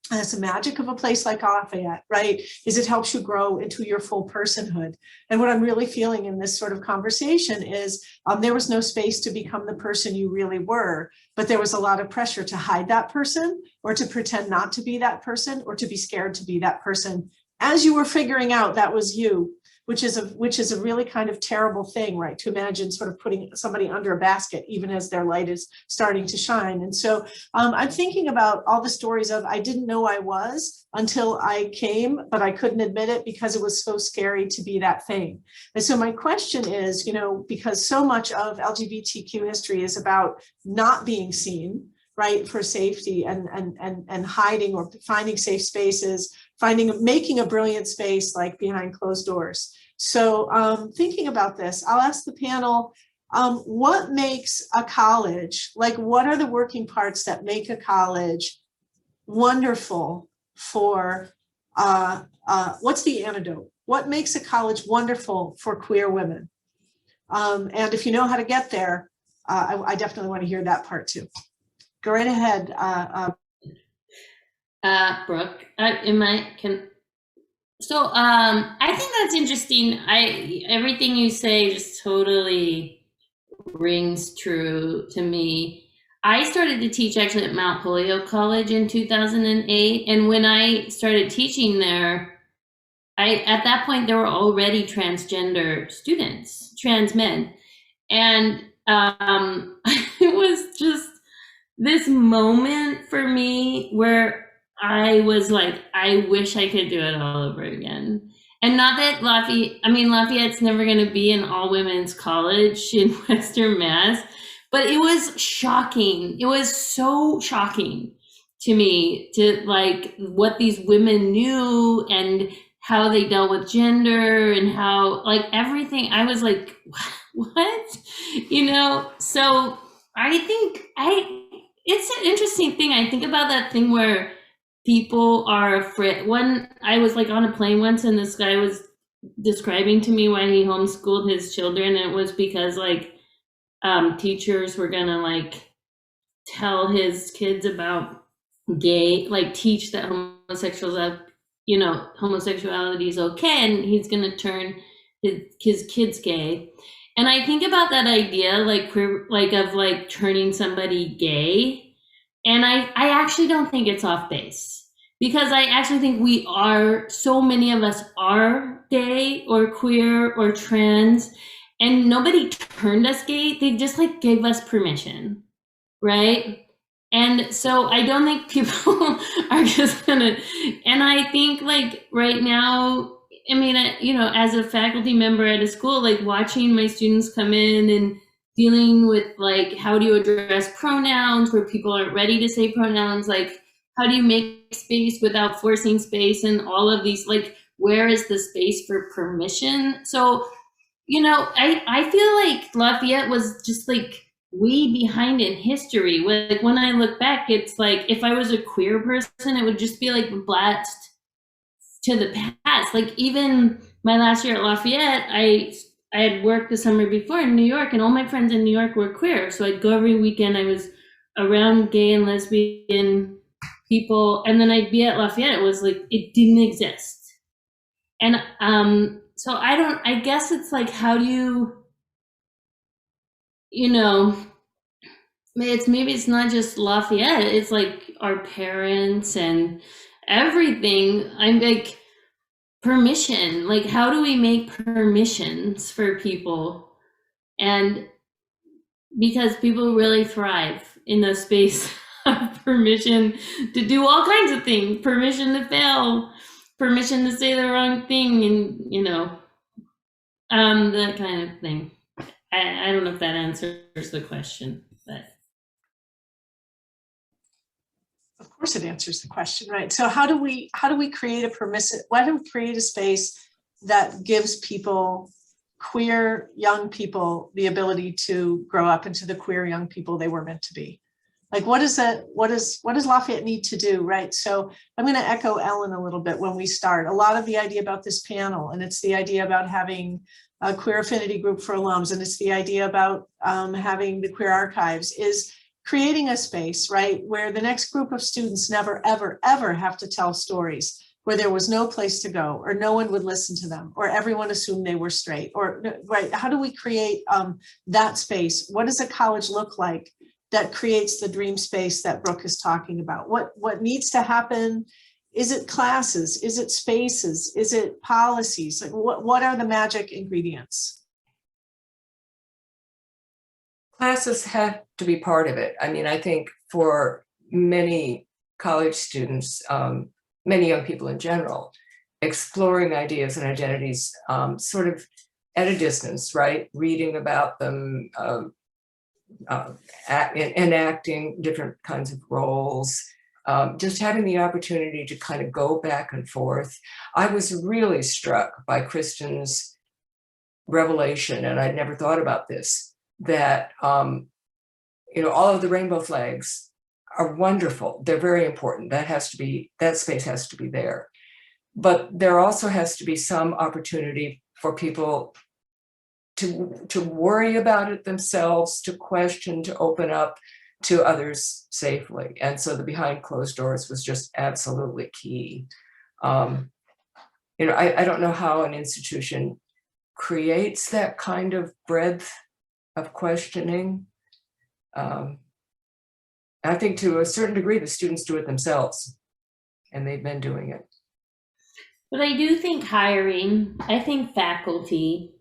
And that's the magic of a place like Lafayette, right? Is it helps you grow into your full personhood. And what I'm really feeling in this sort of conversation is there was no space to become the person you really were, but there was a lot of pressure to hide that person, or to pretend not to be that person, or to be scared to be that person as you were figuring out that was you, which is a really kind of terrible thing, right? To imagine sort of putting somebody under a basket, even as their light is starting to shine. And so I'm thinking about all the stories of, I didn't know I was until I came, but I couldn't admit it because it was so scary to be that thing. And so my question is, because so much of LGBTQ history is about not being seen, right, for safety and hiding or finding safe spaces, making a brilliant space like behind closed doors. So thinking about this, I'll ask the panel, what makes a college, like what are the working parts that make a college wonderful for, what's the antidote? What makes a college wonderful for queer women? And if you know how to get there, I definitely want to hear that part too. Go right ahead. Brooke, I think that's interesting. Everything you say just totally rings true to me. I started to teach actually at Mount Holyoke College in 2008. And when I started teaching there, at that point, there were already transgender students, trans men. And it was just this moment for me where I was like, I wish I could do it all over again. And not that Lafayette's never going to be an all women's college in Western Mass, but it was shocking. It was so shocking to me to like what these women knew and how they dealt with gender and how like everything. I was like, what? You know, so I think it's an interesting thing. I think about that thing where people are afraid. When I was like on a plane once and this guy was describing to me why he homeschooled his children, and it was because like teachers were gonna like tell his kids about teach that homosexuality is okay, and he's gonna turn his kids gay. And I think about that idea of turning somebody gay, and I actually don't think it's off base, because I actually think so many of us are gay or queer or trans, and nobody turned us gay. They just like gave us permission, right? And so I don't think people are just gonna, and I think like right now, I mean, as a faculty member at a school, like watching my students come in and dealing with like, how do you address pronouns where people aren't ready to say pronouns? Like, how do you make space without forcing space, and all of these, like, where is the space for permission? So, I feel like Lafayette was just like way behind in history. Like when I look back, it's like if I was a queer person, it would just be like blast to the past. Like even my last year at Lafayette, I had worked the summer before in New York, and all my friends in New York were queer. So I'd go every weekend. I was around gay and lesbian people, and then I'd be at Lafayette. It was like it didn't exist. And so I guess it's like, how do maybe it's not just Lafayette, it's like our parents and everything. I'm like, permission, like how do we make permissions for people? And because people really thrive in the space of permission to do all kinds of things, permission to fail, permission to say the wrong thing, and that kind of thing. I don't know if that answers the question, but. Of course it answers the question, right? So how do we create why do we create a space that gives people, queer young people, the ability to grow up into the queer young people they were meant to be? Like what does Lafayette need to do, right? So I'm going to echo Ellen a little bit when we start. A lot of the idea about this panel, and it's the idea about having a queer affinity group for alums, and it's the idea about having the queer archives, is creating a space, right, where the next group of students never, ever, ever have to tell stories where there was no place to go, or no one would listen to them, or everyone assumed they were straight, or, right, how do we create that space? What does a college look like that creates the dream space that Brooke is talking about? What needs to happen? Is it classes? Is it spaces? Is it policies? Like what are the magic ingredients? Classes have to be part of it. I mean, I think for many college students, many young people in general, exploring ideas and identities sort of at a distance, right? Reading about them, enacting different kinds of roles, just having the opportunity to kind of go back and forth. I was really struck by Kristen's revelation, and I'd never thought about this, that all of the rainbow flags are wonderful. They're very important. That space has to be there. But there also has to be some opportunity for people to worry about it themselves, to question, to open up to others safely. And so the behind closed doors was just absolutely key. I don't know how an institution creates that kind of breadth of questioning. I think to a certain degree, the students do it themselves, and they've been doing it. But I do think hiring, I think faculty,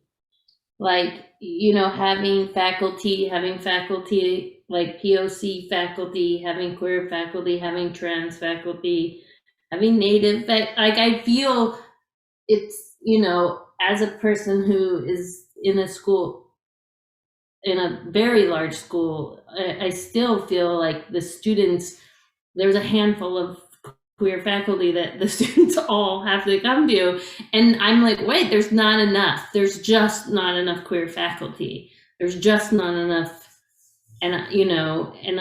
like, you know, having faculty like POC faculty, having queer faculty, having trans faculty, having native, like I feel it's, you know, as a person who is in a school, in a very large school, I still feel like the students, there's a handful of queer faculty that the students all have to come to. And I'm like, wait, there's not enough. There's just not enough queer faculty. There's just not enough. And, you know, and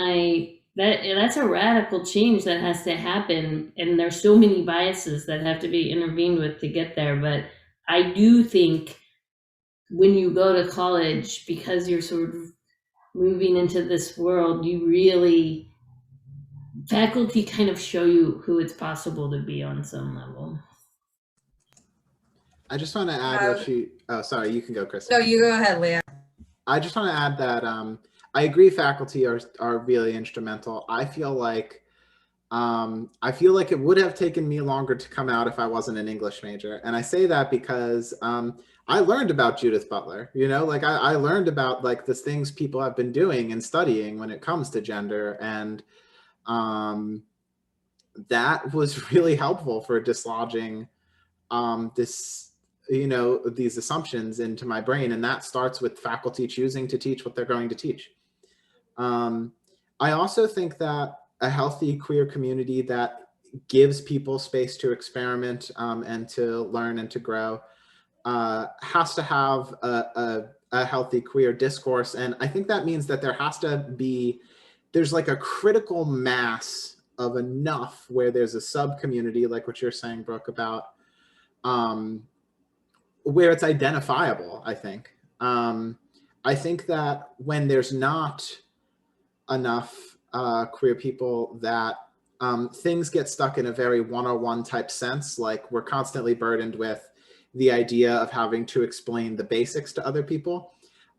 that's a radical change that has to happen. And there's so many biases that have to be intervened with to get there. But I do think when you go to college, because you're sort of moving into this world, you really, faculty kind of show you who it's possible to be on some level. I just want to add oh, sorry, you can go, Kristen. No, you go ahead, Leah. I just want to add that I agree faculty are really instrumental. I feel like it would have taken me longer to come out if I wasn't an English major. And I say that because I learned about Judith Butler, you know, like I learned about like the things people have been doing and studying when it comes to gender. And that was really helpful for dislodging this, you know, these assumptions into my brain. And that starts with faculty choosing to teach what they're going to teach. I also think that a healthy queer community that gives people space to experiment and to learn and to grow has to have a healthy queer discourse. And I think that means that there's like a critical mass of enough where there's a sub community, like what you're saying, Brooke, about where it's identifiable, I think. I think that when there's not enough queer people, that things get stuck in a very one-on-one type sense. Like we're constantly burdened with the idea of having to explain the basics to other people.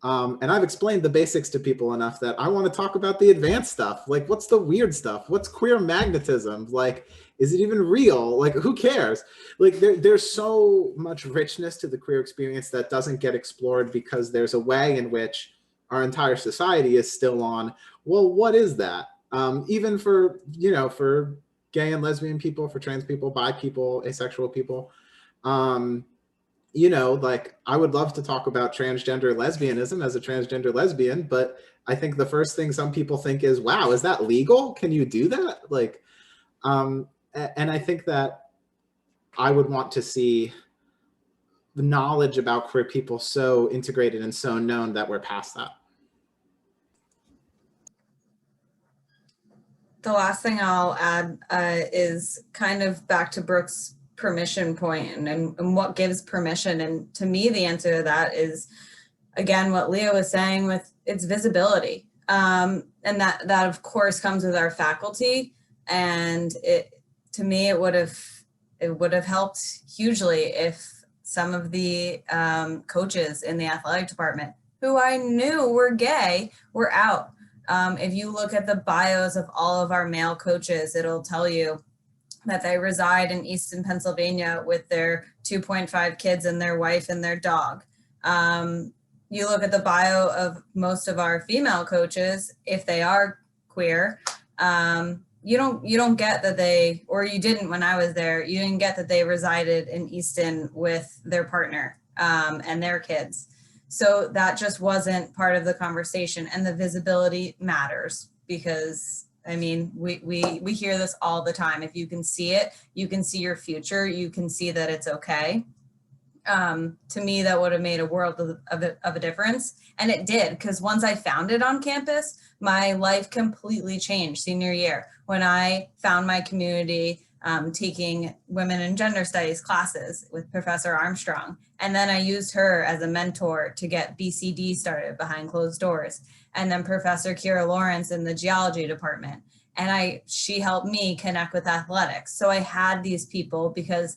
And I've explained the basics to people enough that I want to talk about the advanced stuff. Like, what's the weird stuff? What's queer magnetism? Like, is it even real? Like, who cares? Like, there's so much richness to the queer experience that doesn't get explored because there's a way in which our entire society is still on, well, what is that? Even for, you know, for gay and lesbian people, for trans people, bi people, asexual people, you know, like I would love to talk about transgender lesbianism as a transgender lesbian, but I think the first thing some people think is, wow, is that legal? Can you do that? Like, and I think that I would want to see the knowledge about queer people so integrated and so known that we're past that. The last thing I'll add is kind of back to Brooke's permission point and what gives permission. And to me, the answer to that is, again, what Leah was saying with its visibility. And that of course comes with our faculty. And to me, it would have helped hugely if some of the coaches in the athletic department who I knew were gay were out. If you look at the bios of all of our male coaches, it'll tell you that they reside in Easton, Pennsylvania with their 2.5 kids and their wife and their dog. You look at the bio of most of our female coaches, if they are queer, you don't get that they, or you didn't when I was there, you didn't get that they resided in Easton with their partner and their kids. So that just wasn't part of the conversation, and the visibility matters because I mean, we hear this all the time. If you can see it, you can see your future, you can see that it's okay. To me, that would have made a world of a difference. And it did, because once I found it on campus, my life completely changed senior year when I found my community taking women and gender studies classes with Professor Armstrong. And then I used her as a mentor to get BCD started behind closed doors. And then Professor Kira Lawrence in the geology department. And she helped me connect with athletics. So I had these people because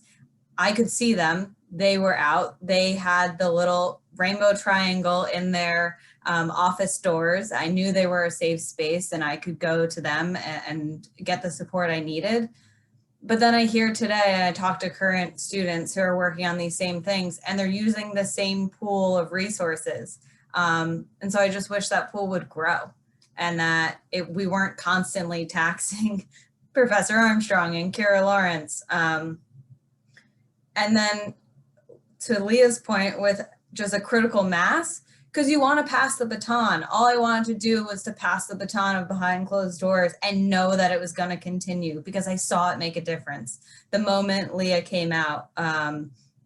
I could see them. They were out. They had the little rainbow triangle in their office doors. I knew they were a safe space and I could go to them and get the support I needed. But then I hear today, and I talk to current students who are working on these same things, and they're using the same pool of resources. And so I just wish that pool would grow, and that we weren't constantly taxing Professor Armstrong and Kira Lawrence. And then to Leah's point with just a critical mass, because you want to pass the baton. All I wanted to do was to pass the baton of behind closed doors and know that it was going to continue, because I saw it make a difference. The moment Leah came out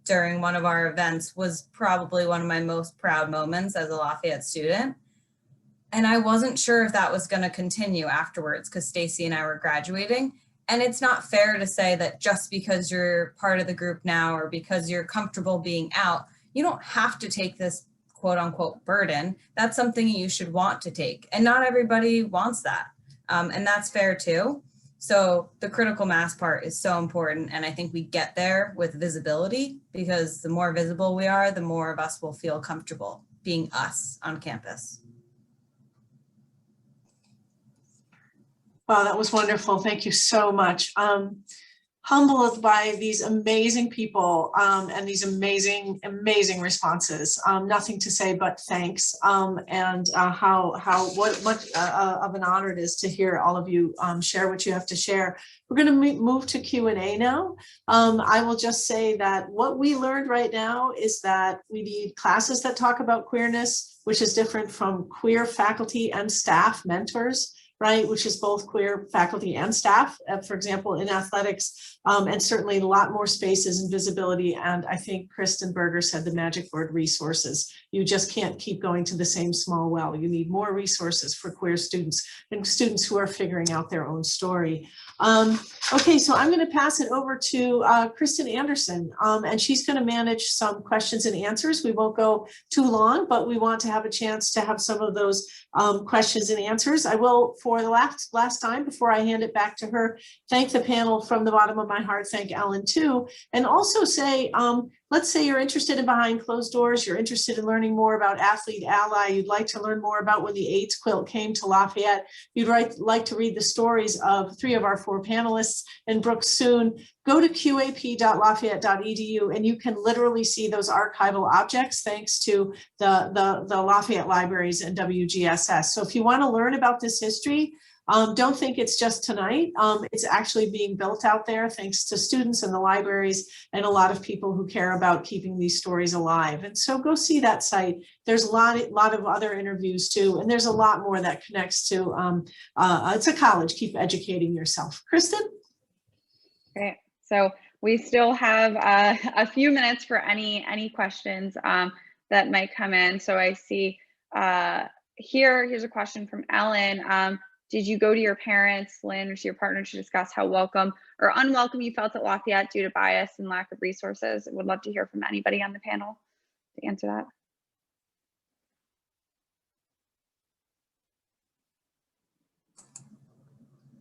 during one of our events was probably one of my most proud moments as a Lafayette student. And I wasn't sure if that was going to continue afterwards, because Stacy and I were graduating. And it's not fair to say that just because you're part of the group now, or because you're comfortable being out, you don't have to take this quote unquote burden. That's something you should want to take. And not everybody wants that. And that's fair too. So the critical mass part is so important. And I think we get there with visibility, because the more visible we are, the more of us will feel comfortable being us on campus. Wow, that was wonderful. Thank you so much. Humbled by these amazing people and these amazing responses. Nothing to say but thanks. And what much of an honor it is to hear all of you share what you have to share. We're going to move to Q&A now. I will just say that what we learned right now is that we need classes that talk about queerness, which is different from queer faculty and staff mentors, right, which is both queer faculty and staff, for example, in athletics, and certainly a lot more spaces and visibility. And I think Kristen Berger said the magic word, resources. You just can't keep going to the same small well. You need more resources for queer students and students who are figuring out their own story. Okay, so I'm going to pass it over to Kristen Anderson, and she's going to manage some questions and answers. We won't go too long, but we want to have a chance to have some of those questions and answers. I will, for the last time, before I hand it back to her, thank the panel from the bottom of my heart, thank Ellen too, and also say, let's say you're interested in behind closed doors, you're interested in learning more about Athlete Ally, you'd like to learn more about when the AIDS quilt came to Lafayette, you'd like to read the stories of 3 of our 4 panelists and Brooke soon, go to qap.lafayette.edu and you can literally see those archival objects thanks to the Lafayette Libraries and WGSS. So if you want to learn about this history, don't think it's just tonight. It's actually being built out there thanks to students and the libraries and a lot of people who care about keeping these stories alive. And so go see that site. There's a lot of other interviews too, and there's a lot more that connects to, it's a college, keep educating yourself. Kristen? Great. So we still have a few minutes for any questions that might come in. So I see here's a question from Ellen. Did you go to your parents, Lynn, or to your partner to discuss how welcome or unwelcome you felt at Lafayette due to bias and lack of resources? I would love to hear from anybody on the panel to answer that.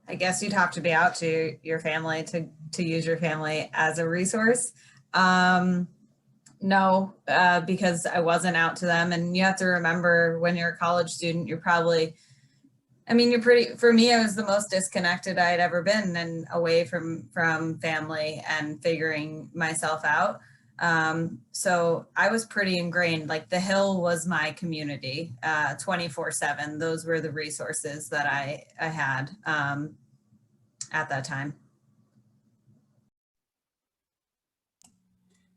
I guess you'd have to be out to your family to use your family as a resource. No, because I wasn't out to them. And you have to remember, when you're a college student, you're probably, I mean, for me, I was the most disconnected I'd ever been, and away from family and figuring myself out. So I was pretty ingrained, like the Hill was my community, 24/7. Those were the resources that I had at that time.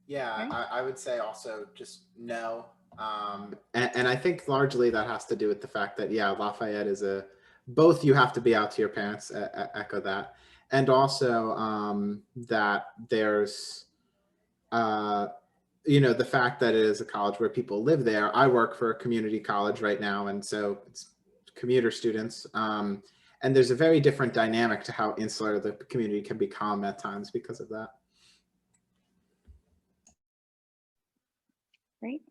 Yeah, I would say also just no. And I think largely that has to do with the fact that, yeah, Lafayette is both you have to be out to your parents, echo that. And also that there's, the fact that it is a college where people live there. I work for a community college right now, and so it's commuter students. And there's a very different dynamic to how insular the community can become at times because of that. Great.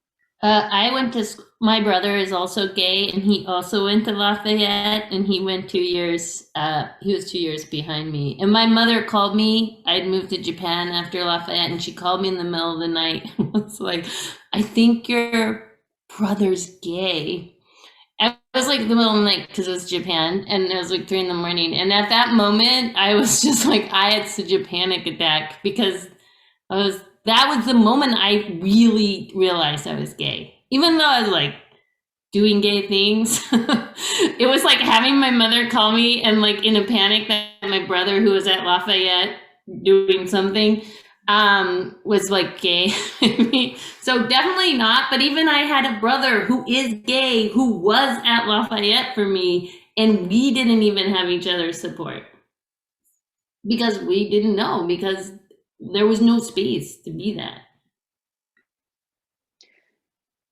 My brother is also gay, and he also went to Lafayette, and he went 2 years, he was 2 years behind me. And my mother called me, I'd moved to Japan after Lafayette, and she called me in the middle of the night. It's like, I think your brother's gay. I was like the middle of the night because it was Japan, and it was like 3 a.m. And at that moment, I was just like, I had such a panic attack because that was the moment I really realized I was gay. Even though I was like doing gay things, it was like having my mother call me and like in a panic that my brother, who was at Lafayette doing something, was like gay. So definitely not. But even I had a brother who is gay who was at Lafayette for me, and we didn't even have each other's support because we didn't know, because there was no space to be that.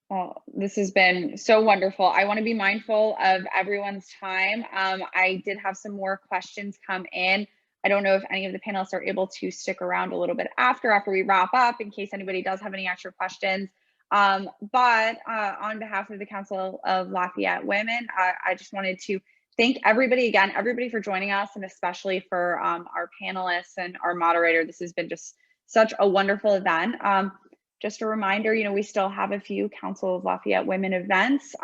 Well, this has been so wonderful. I want to be mindful of everyone's time. I did have some more questions come in. I don't know if any of the panelists are able to stick around a little bit after we wrap up in case anybody does have any extra questions. But on behalf of the Council of Lafayette Women, I just wanted to thank everybody again, everybody for joining us, and especially for our panelists and our moderator. This has been just such a wonderful event. Just a reminder, we still have a few Council of Lafayette Women events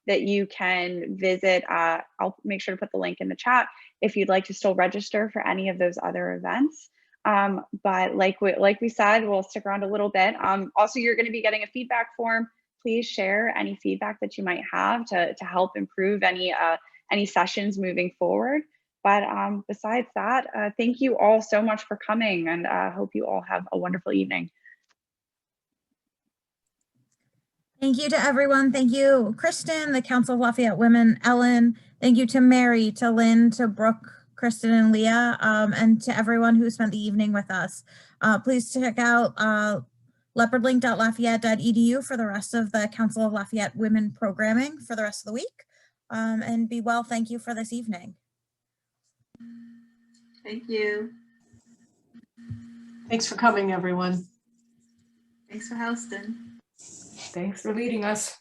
that you can visit. I'll make sure to put the link in the chat if you'd like to still register for any of those other events. But like we said, we'll stick around a little bit. Also, you're going to be getting a feedback form. Please share any feedback that you might have to help improve any sessions moving forward. But besides that, thank you all so much for coming, and I hope you all have a wonderful evening. Thank you to everyone. Thank you, Kristen, the Council of Lafayette Women, Ellen. Thank you to Mary, to Lynn, to Brooke, Kristen, and Leah, and to everyone who spent the evening with us. Please check out leopardlink.lafayette.edu for the rest of the Council of Lafayette Women programming for the rest of the week. And be well. Thank you for this evening. Thank you. Thanks for coming, everyone. Thanks for hosting. Thanks for leading us.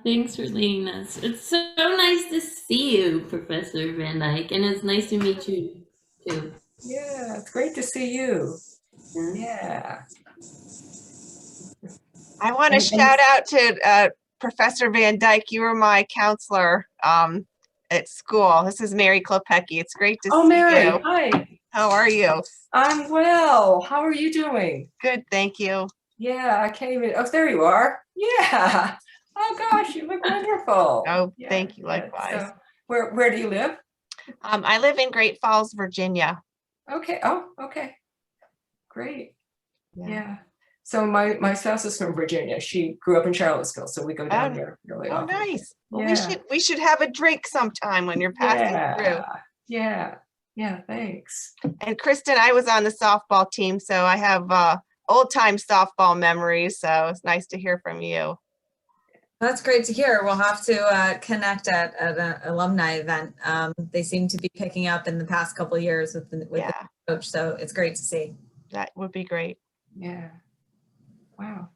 Thanks for leading us. It's so nice to see you, Professor Van Dyke, and it's nice to meet you too. Yeah, it's great to see you. Yeah. I want to shout out to Professor Van Dyke. You were my counselor at school. This is Mary Klepecki. It's great to see Mary, you. hi. How are you? I'm well. How are you doing? Good, thank you. Yeah, I can't even. Oh, there you are. Yeah. Oh gosh, you look wonderful. Oh, yeah, thank you. Likewise. So, where do you live? I live in Great Falls, Virginia. Okay. Oh, okay. Great. Yeah. So my spouse is from Virginia. She grew up in Charlottesville, so we go down there really often. Oh, nice. Well, yeah. we should have a drink sometime when you're passing through. Yeah. Yeah. Thanks. And Kristen, I was on the softball team, so I have old time softball memories. So it's nice to hear from you. That's great to hear. We'll have to connect at an alumni event. They seem to be picking up in the past couple of years with the coach, so it's great to see. That would be great. Yeah. Wow.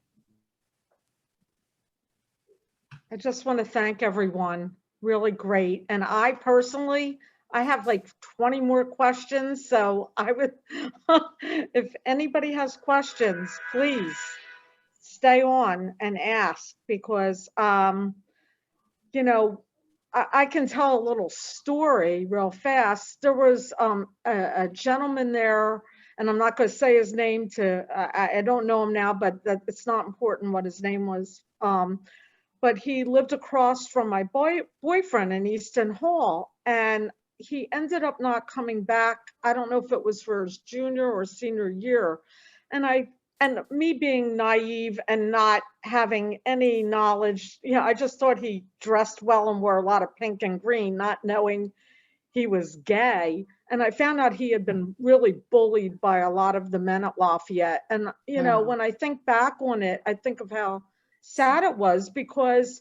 I just want to thank everyone. Really great. And I personally, I have like 20 more questions. So I would, if anybody has questions, please stay on and ask, because, you know, I can tell a little story real fast. There was a gentleman there, and I'm not going to say his name I don't know him now, but it's not important what his name was. But he lived across from my boyfriend in Easton Hall, and he ended up not coming back. I don't know if it was for his junior or senior year. And me being naive and not having any knowledge, I just thought he dressed well and wore a lot of pink and green, not knowing he was gay. And I found out he had been really bullied by a lot of the men at Lafayette. And, when I think back on it, I think of how sad it was, because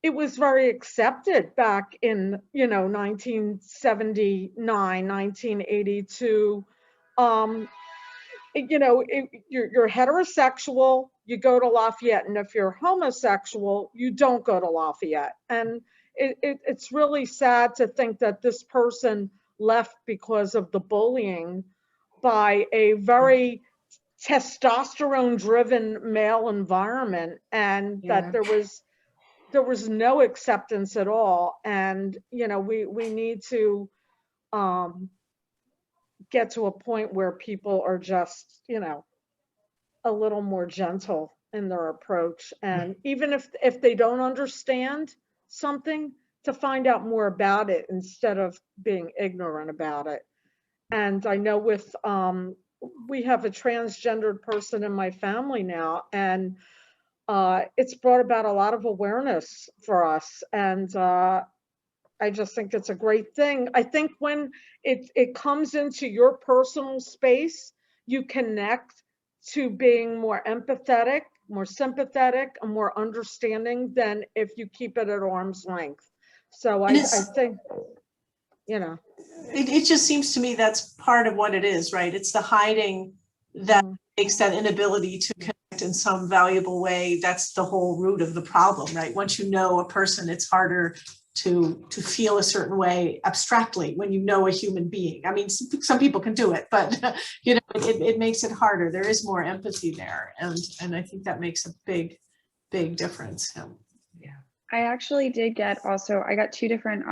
it was very accepted back in, 1979, 1982. You're heterosexual, you go to Lafayette, and if you're homosexual, you don't go to Lafayette. And it's really sad to think that this person left because of the bullying by a very testosterone driven male environment, and that there was no acceptance at all. And, you know, we need to get to a point where people are just, you know, a little more gentle in their approach. And even if they don't understand something, to find out more about it instead of being ignorant about it. And I know with, we have a transgendered person in my family now, and it's brought about a lot of awareness for us. And I just think it's a great thing. I think when it comes into your personal space, you connect to being more empathetic, more sympathetic, and more understanding than if you keep it at arm's length. So I think, you know. It just seems to me that's part of what it is, right? It's the hiding that makes that inability to connect in some valuable way. That's the whole root of the problem, right? Once you know a person, it's harder to feel a certain way abstractly when you know a human being. I mean, some people can do it, but you know, it makes it harder. There is more empathy there, and I think that makes a big difference. Yeah. I actually did get I got two different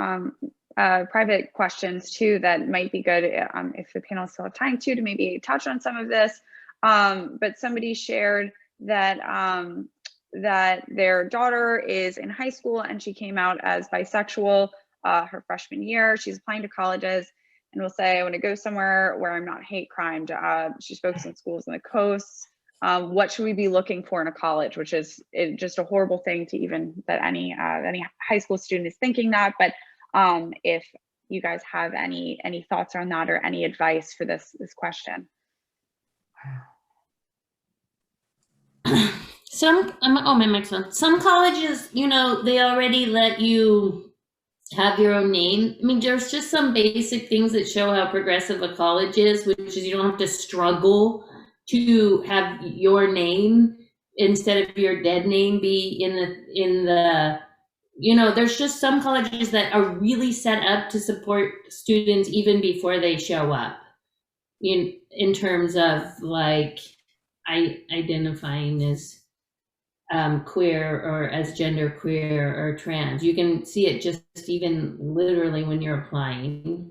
private questions too that might be good if the panel still have time to maybe touch on some of this. But somebody shared that that their daughter is in high school and she came out as bisexual her freshman year. She's applying to colleges and will say, I want to go somewhere where I'm not hate crimed. She's focused on schools on the coasts. What should we be looking for in a college, which is just a horrible thing to even that any high school student is thinking that. But if you guys have any thoughts on that or any advice for this question. My next one. Some colleges, you know, they already let you have your own name. I mean, there's just some basic things that show how progressive a college is, which is you don't have to struggle to have your name instead of your dead name be in the you know, there's just some colleges that are really set up to support students even before they show up in terms of like identifying as queer or as gender queer or trans. You can see it just even literally when you're applying,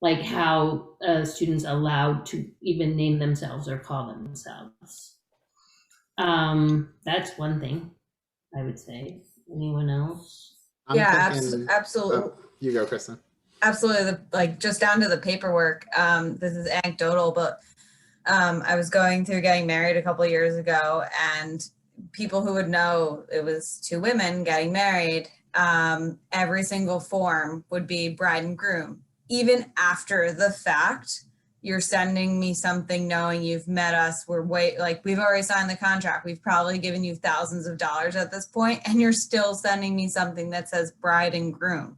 like how students allowed to even name themselves or call themselves. That's one thing I would say. Anyone else? Yeah, absolutely. You go, Kristen. Absolutely. Like just down to the paperwork. This is anecdotal, but I was going through getting married a couple of years ago, and people who would know it was two women getting married, every single form would be bride and groom. Even after the fact, you're sending me something knowing you've met us. We've already signed the contract. We've probably given you thousands of dollars at this point, and you're still sending me something that says bride and groom.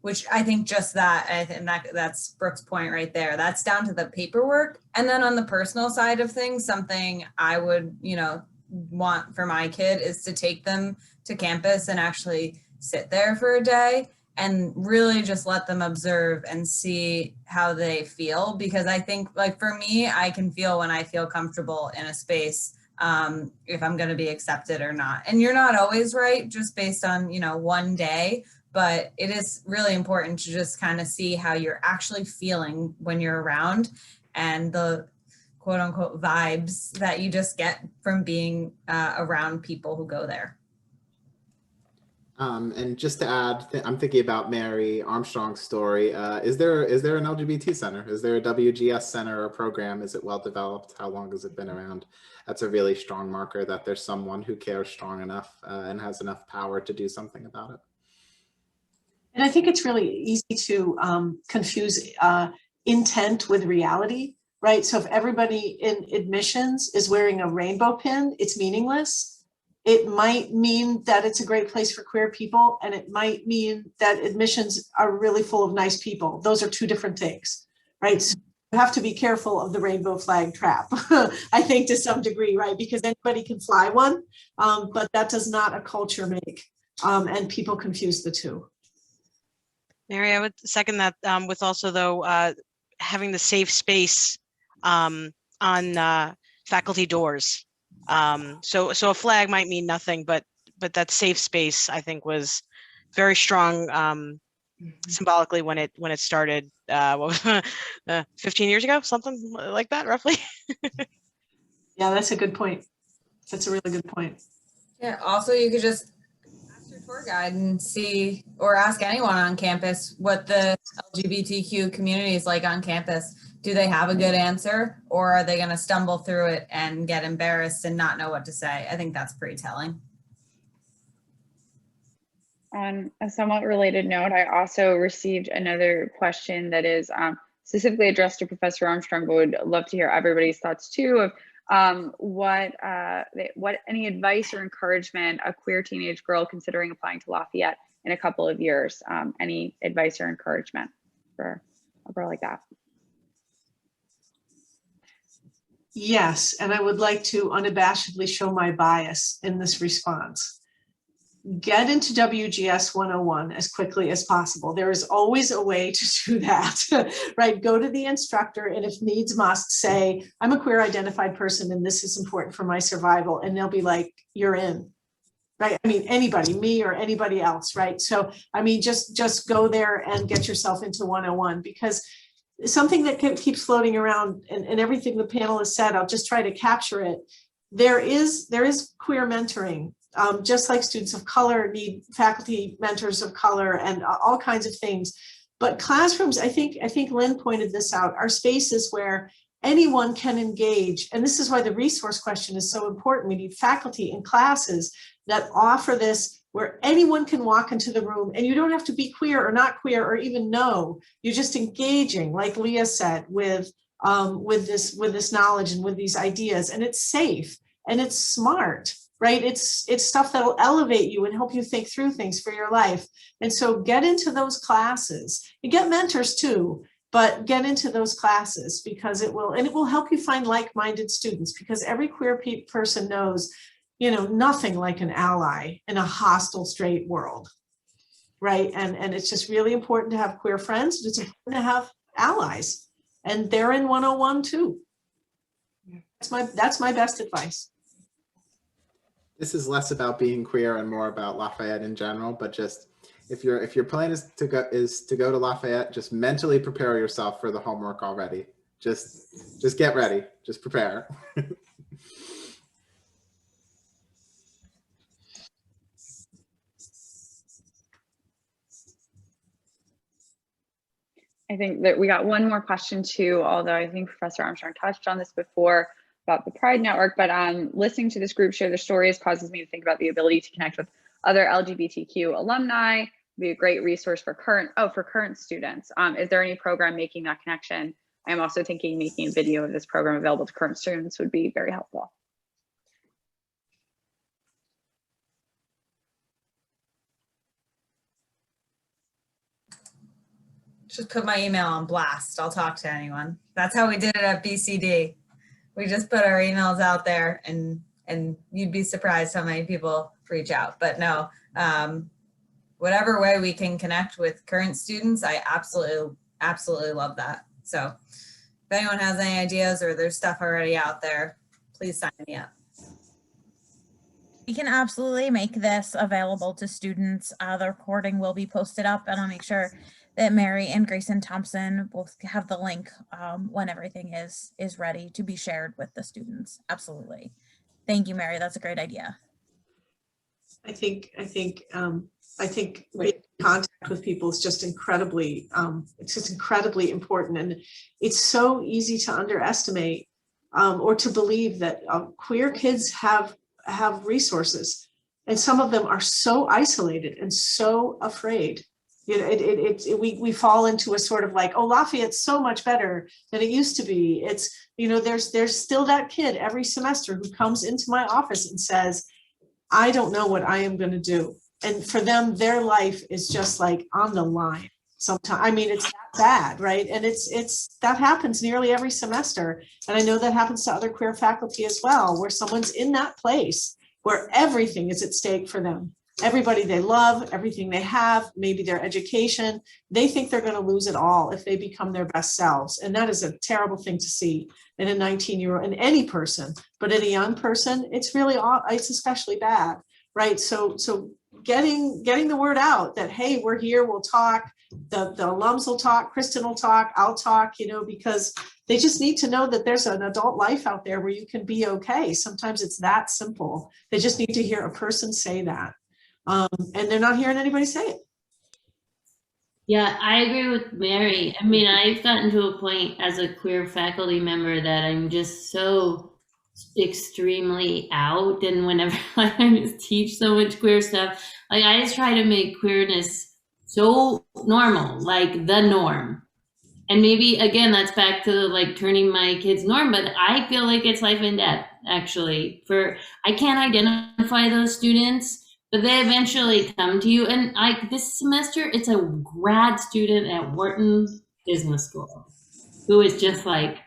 Which I think just that, and that's Brooke's point right there. That's down to the paperwork. And then on the personal side of things, something I would, you know, want for my kid is to take them to campus and actually sit there for a day and really just let them observe and see how they feel. Because I think, like for me, I can feel when I feel comfortable in a space, if I'm going to be accepted or not. And you're not always right, just based on, you know, one day. But it is really important to just kind of see how you're actually feeling when you're around, and the quote unquote vibes that you just get from being around people who go there. And just to add, I'm thinking about Mary Armstrong's story. Is there an LGBT center? Is there a WGS center or program? Is it well developed? How long has it been around? That's a really strong marker that there's someone who cares strong enough and has enough power to do something about it. And I think it's really easy to confuse intent with reality, right? So if everybody in admissions is wearing a rainbow pin, it's meaningless. It might mean that it's a great place for queer people, and it might mean that admissions are really full of nice people. Those are two different things, right? So you have to be careful of the rainbow flag trap, I think, to some degree, right? Because anybody can fly one, but that does not a culture make, and people confuse the two. Mary, I would second that with also, though, having the safe space on on faculty doors. So a flag might mean nothing, but that safe space, I think, was very strong symbolically when it started. What was 15 years ago, something like that, roughly. Yeah, that's a good point. That's a really good point. Yeah, also you could just ask your tour guide and see, or ask anyone on campus what the LGBTQ community is like on campus. Do they have a good answer, or are they going to stumble through it and get embarrassed and not know what to say? I think that's pretty telling. On a somewhat related note, I also received another question that is specifically addressed to Professor Armstrong, but would love to hear everybody's thoughts too of what any advice or encouragement a queer teenage girl considering applying to Lafayette in a couple of years. Any advice or encouragement for a girl like that? Yes, and I would like to unabashedly show my bias in this response. Get into WGS 101 as quickly as possible. There is always a way to do that, right? Go to the instructor and if needs must say, I'm a queer identified person and this is important for my survival. And they'll be like, you're in, right? I mean, anybody, me or anybody else, right? So, I mean, just go there and get yourself into 101, because something that keeps floating around and everything the panel has said, I'll just try to capture it. There is queer mentoring. Just like students of color need faculty mentors of color and all kinds of things. But classrooms, I think Lynn pointed this out, are spaces where anyone can engage. And this is why the resource question is so important. We need faculty and classes that offer this, where anyone can walk into the room and you don't have to be queer or not queer or even know. You're just engaging, like Leah said, with this knowledge and with these ideas. And it's safe and it's smart. Right? It's stuff that will elevate you and help you think through things for your life. And so get into those classes. You get mentors too, but get into those classes because it will help you find like-minded students, because every queer person knows, nothing like an ally in a hostile straight world. Right? And it's just really important to have queer friends. It's important to have allies, and they're in 101 too. That's my best advice. This is less about being queer and more about Lafayette in general, but just if your plan is to go to Lafayette, just mentally prepare yourself for the homework already. Just get ready, just prepare. I think that we got one more question too, although I think Professor Armstrong touched on this before about the Pride Network, but listening to this group share their stories causes me to think about the ability to connect with other LGBTQ alumni. It'd be a great resource for current students. Is there any program making that connection? I'm also thinking making a video of this program available to current students would be very helpful. Just put my email on blast. I'll talk to anyone. That's how we did it at BCD. We just put our emails out there and you'd be surprised how many people reach out. But no, whatever way we can connect with current students, I absolutely love that. So if anyone has any ideas or there's stuff already out there, please sign me up. We can absolutely make this available to students. The recording will be posted up, and I'll make sure that Mary and Grayson Thompson both have the link when everything is ready to be shared with the students. Absolutely. Thank you, Mary. That's a great idea. I think being in contact with people is just incredibly, it's just incredibly important. And it's so easy to underestimate or to believe that queer kids have resources, and some of them are so isolated and so afraid. We fall into a sort of like, oh, Lafayette's so much better than it used to be. It's, there's still that kid every semester who comes into my office and says, I don't know what I am going to do. And for them, their life is just like on the line sometimes. I mean, it's that bad, right? And that happens nearly every semester. And I know that happens to other queer faculty as well, where someone's in that place where everything is at stake for them. everybody they love, everything they have, maybe their education. They think they're going to lose it all if they become their best selves. And that is a terrible thing to see in a 19-year-old, in any person, but in a young person, it's really, it's especially bad, right? So getting the word out that, hey, we're here, we'll talk, the alums will talk, Kristen will talk, I'll talk, because they just need to know that there's an adult life out there where you can be okay. Sometimes it's that simple. They just need to hear a person say that. And they're not hearing anybody say it. Yeah, I agree with Mary. I mean, I've gotten to a point as a queer faculty member that I'm just so extremely out. And whenever I just teach so much queer stuff, like I just try to make queerness so normal, like the norm. And maybe, again, that's back to like turning my kids norm, but I feel like it's life and death, actually. I can't identify those students, but they eventually come to you. And this semester, it's a grad student at Wharton Business School who is just like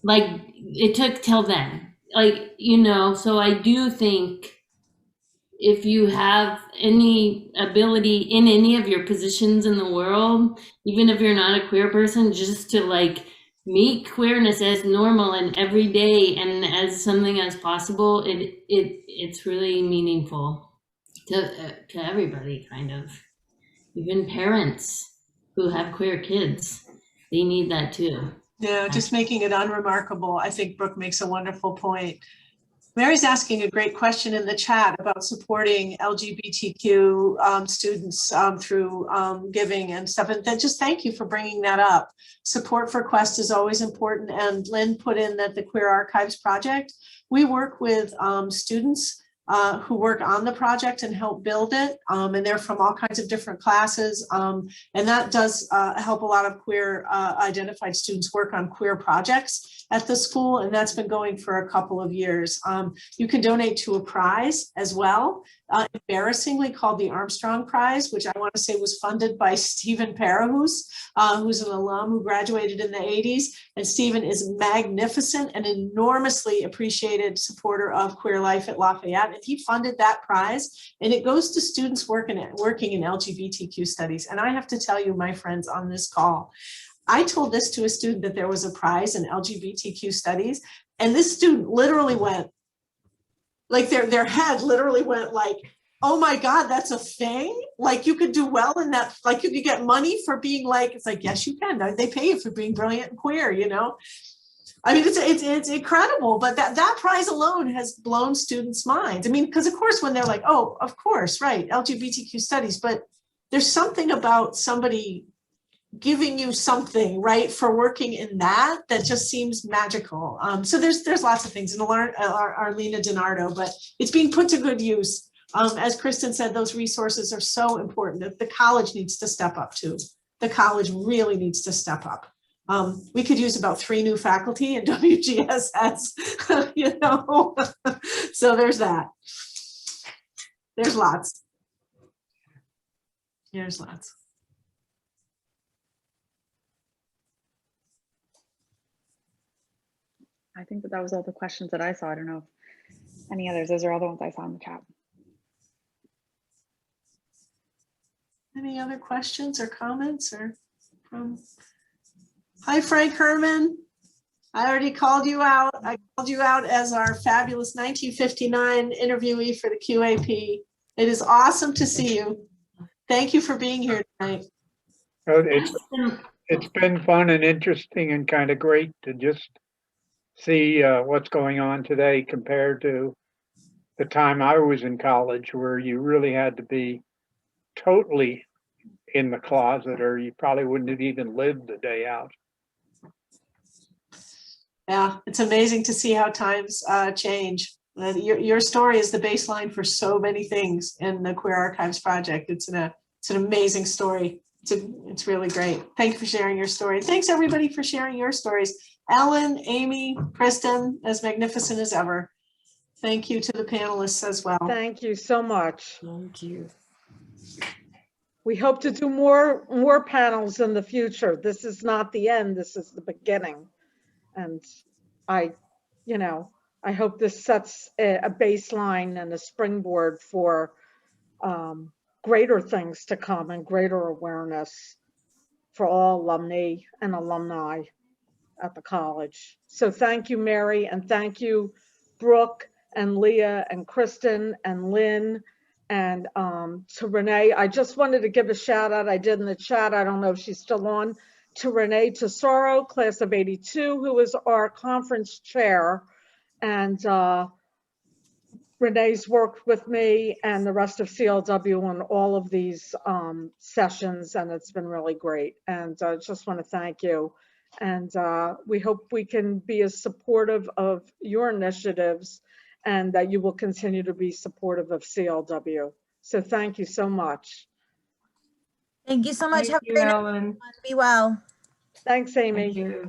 it took till then. So I do think if you have any ability in any of your positions in the world, even if you're not a queer person, just to make queerness as normal and everyday and as something as possible, it's really meaningful to everybody, kind of. Even parents who have queer kids, they need that too. Yeah, just making it unremarkable. I think Brooke makes a wonderful point. Mary's asking a great question in the chat about supporting LGBTQ students through giving and stuff. And then just thank you for bringing that up. Support for Quest is always important. And Lynn put in that the Queer Archives Project, we work with students who work on the project and help build it. And they're from all kinds of different classes. And that does help a lot of queer identified students work on queer projects at the school. And that's been going for a couple of years. You can donate to a prize as well, embarrassingly called the Armstrong Prize, which I want to say was funded by Stephen Parahus, who's an alum who graduated in the 80s. And Stephen is magnificent and enormously appreciated supporter of queer life at Lafayette. And he funded that prize, and it goes to students working in LGBTQ studies. And I have to tell you, my friends on this call, I told this to a student that there was a prize in LGBTQ studies, and this student literally went, like their head literally went like, oh my God, that's a thing? Like you could do well in that, like you could get money for being like, it's like, yes, you can. They pay you for being brilliant and queer, I mean, it's incredible, but that prize alone has blown students' minds. I mean, because of course, when they're like, oh, of course, right, LGBTQ studies, but there's something about somebody giving you something, right, for working in that just seems magical. So there's lots of things, and Arlena DiNardo, but it's being put to good use. As Kristen said, those resources are so important. The college needs to step up too. The college really needs to step up. We could use about 3 new faculty in WGSS, so there's that. There's lots. There's lots. I think that was all the questions that I saw. I don't know if any others. Those are all the ones I saw in the chat. Any other questions or comments or from? Hi, Frank Herman. I already called you out. I called you out as our fabulous 1959 interviewee for the QAP. It is awesome to see you. Thank you for being here tonight. It's been fun and interesting and kind of great to just see what's going on today compared to the time I was in college, where you really had to be totally in the closet or you probably wouldn't have even lived the day out. Yeah, it's amazing to see how times change. Your story is the baseline for so many things in the Queer Archives Project. It's an amazing story. It's really great. Thank you for sharing your story. Thanks everybody for sharing your stories. Ellen, Amy, Kristen, as magnificent as ever. Thank you to the panelists as well. Thank you so much. Thank you. We hope to do more panels in the future. This is not the end. This is the beginning. And I hope this sets a baseline and a springboard for greater things to come and greater awareness for all alumni and alumni at the college. So thank you, Mary, and thank you, Brooke and Leah and Kristen and Lynn and to Renee. I just wanted to give a shout out. I did in the chat. I don't know if she's still on. To Renee Tesoro, class of 82, who is our conference chair. And Renee's worked with me and the rest of CLW on all of these sessions, and it's been really great. And I just want to thank you. And we hope we can be as supportive of your initiatives and that you will continue to be supportive of CLW. So thank you so much. Thank you so much. Thank Have a you, great night, Ellen. everyone. Be well. Thanks, Amy. Thank you.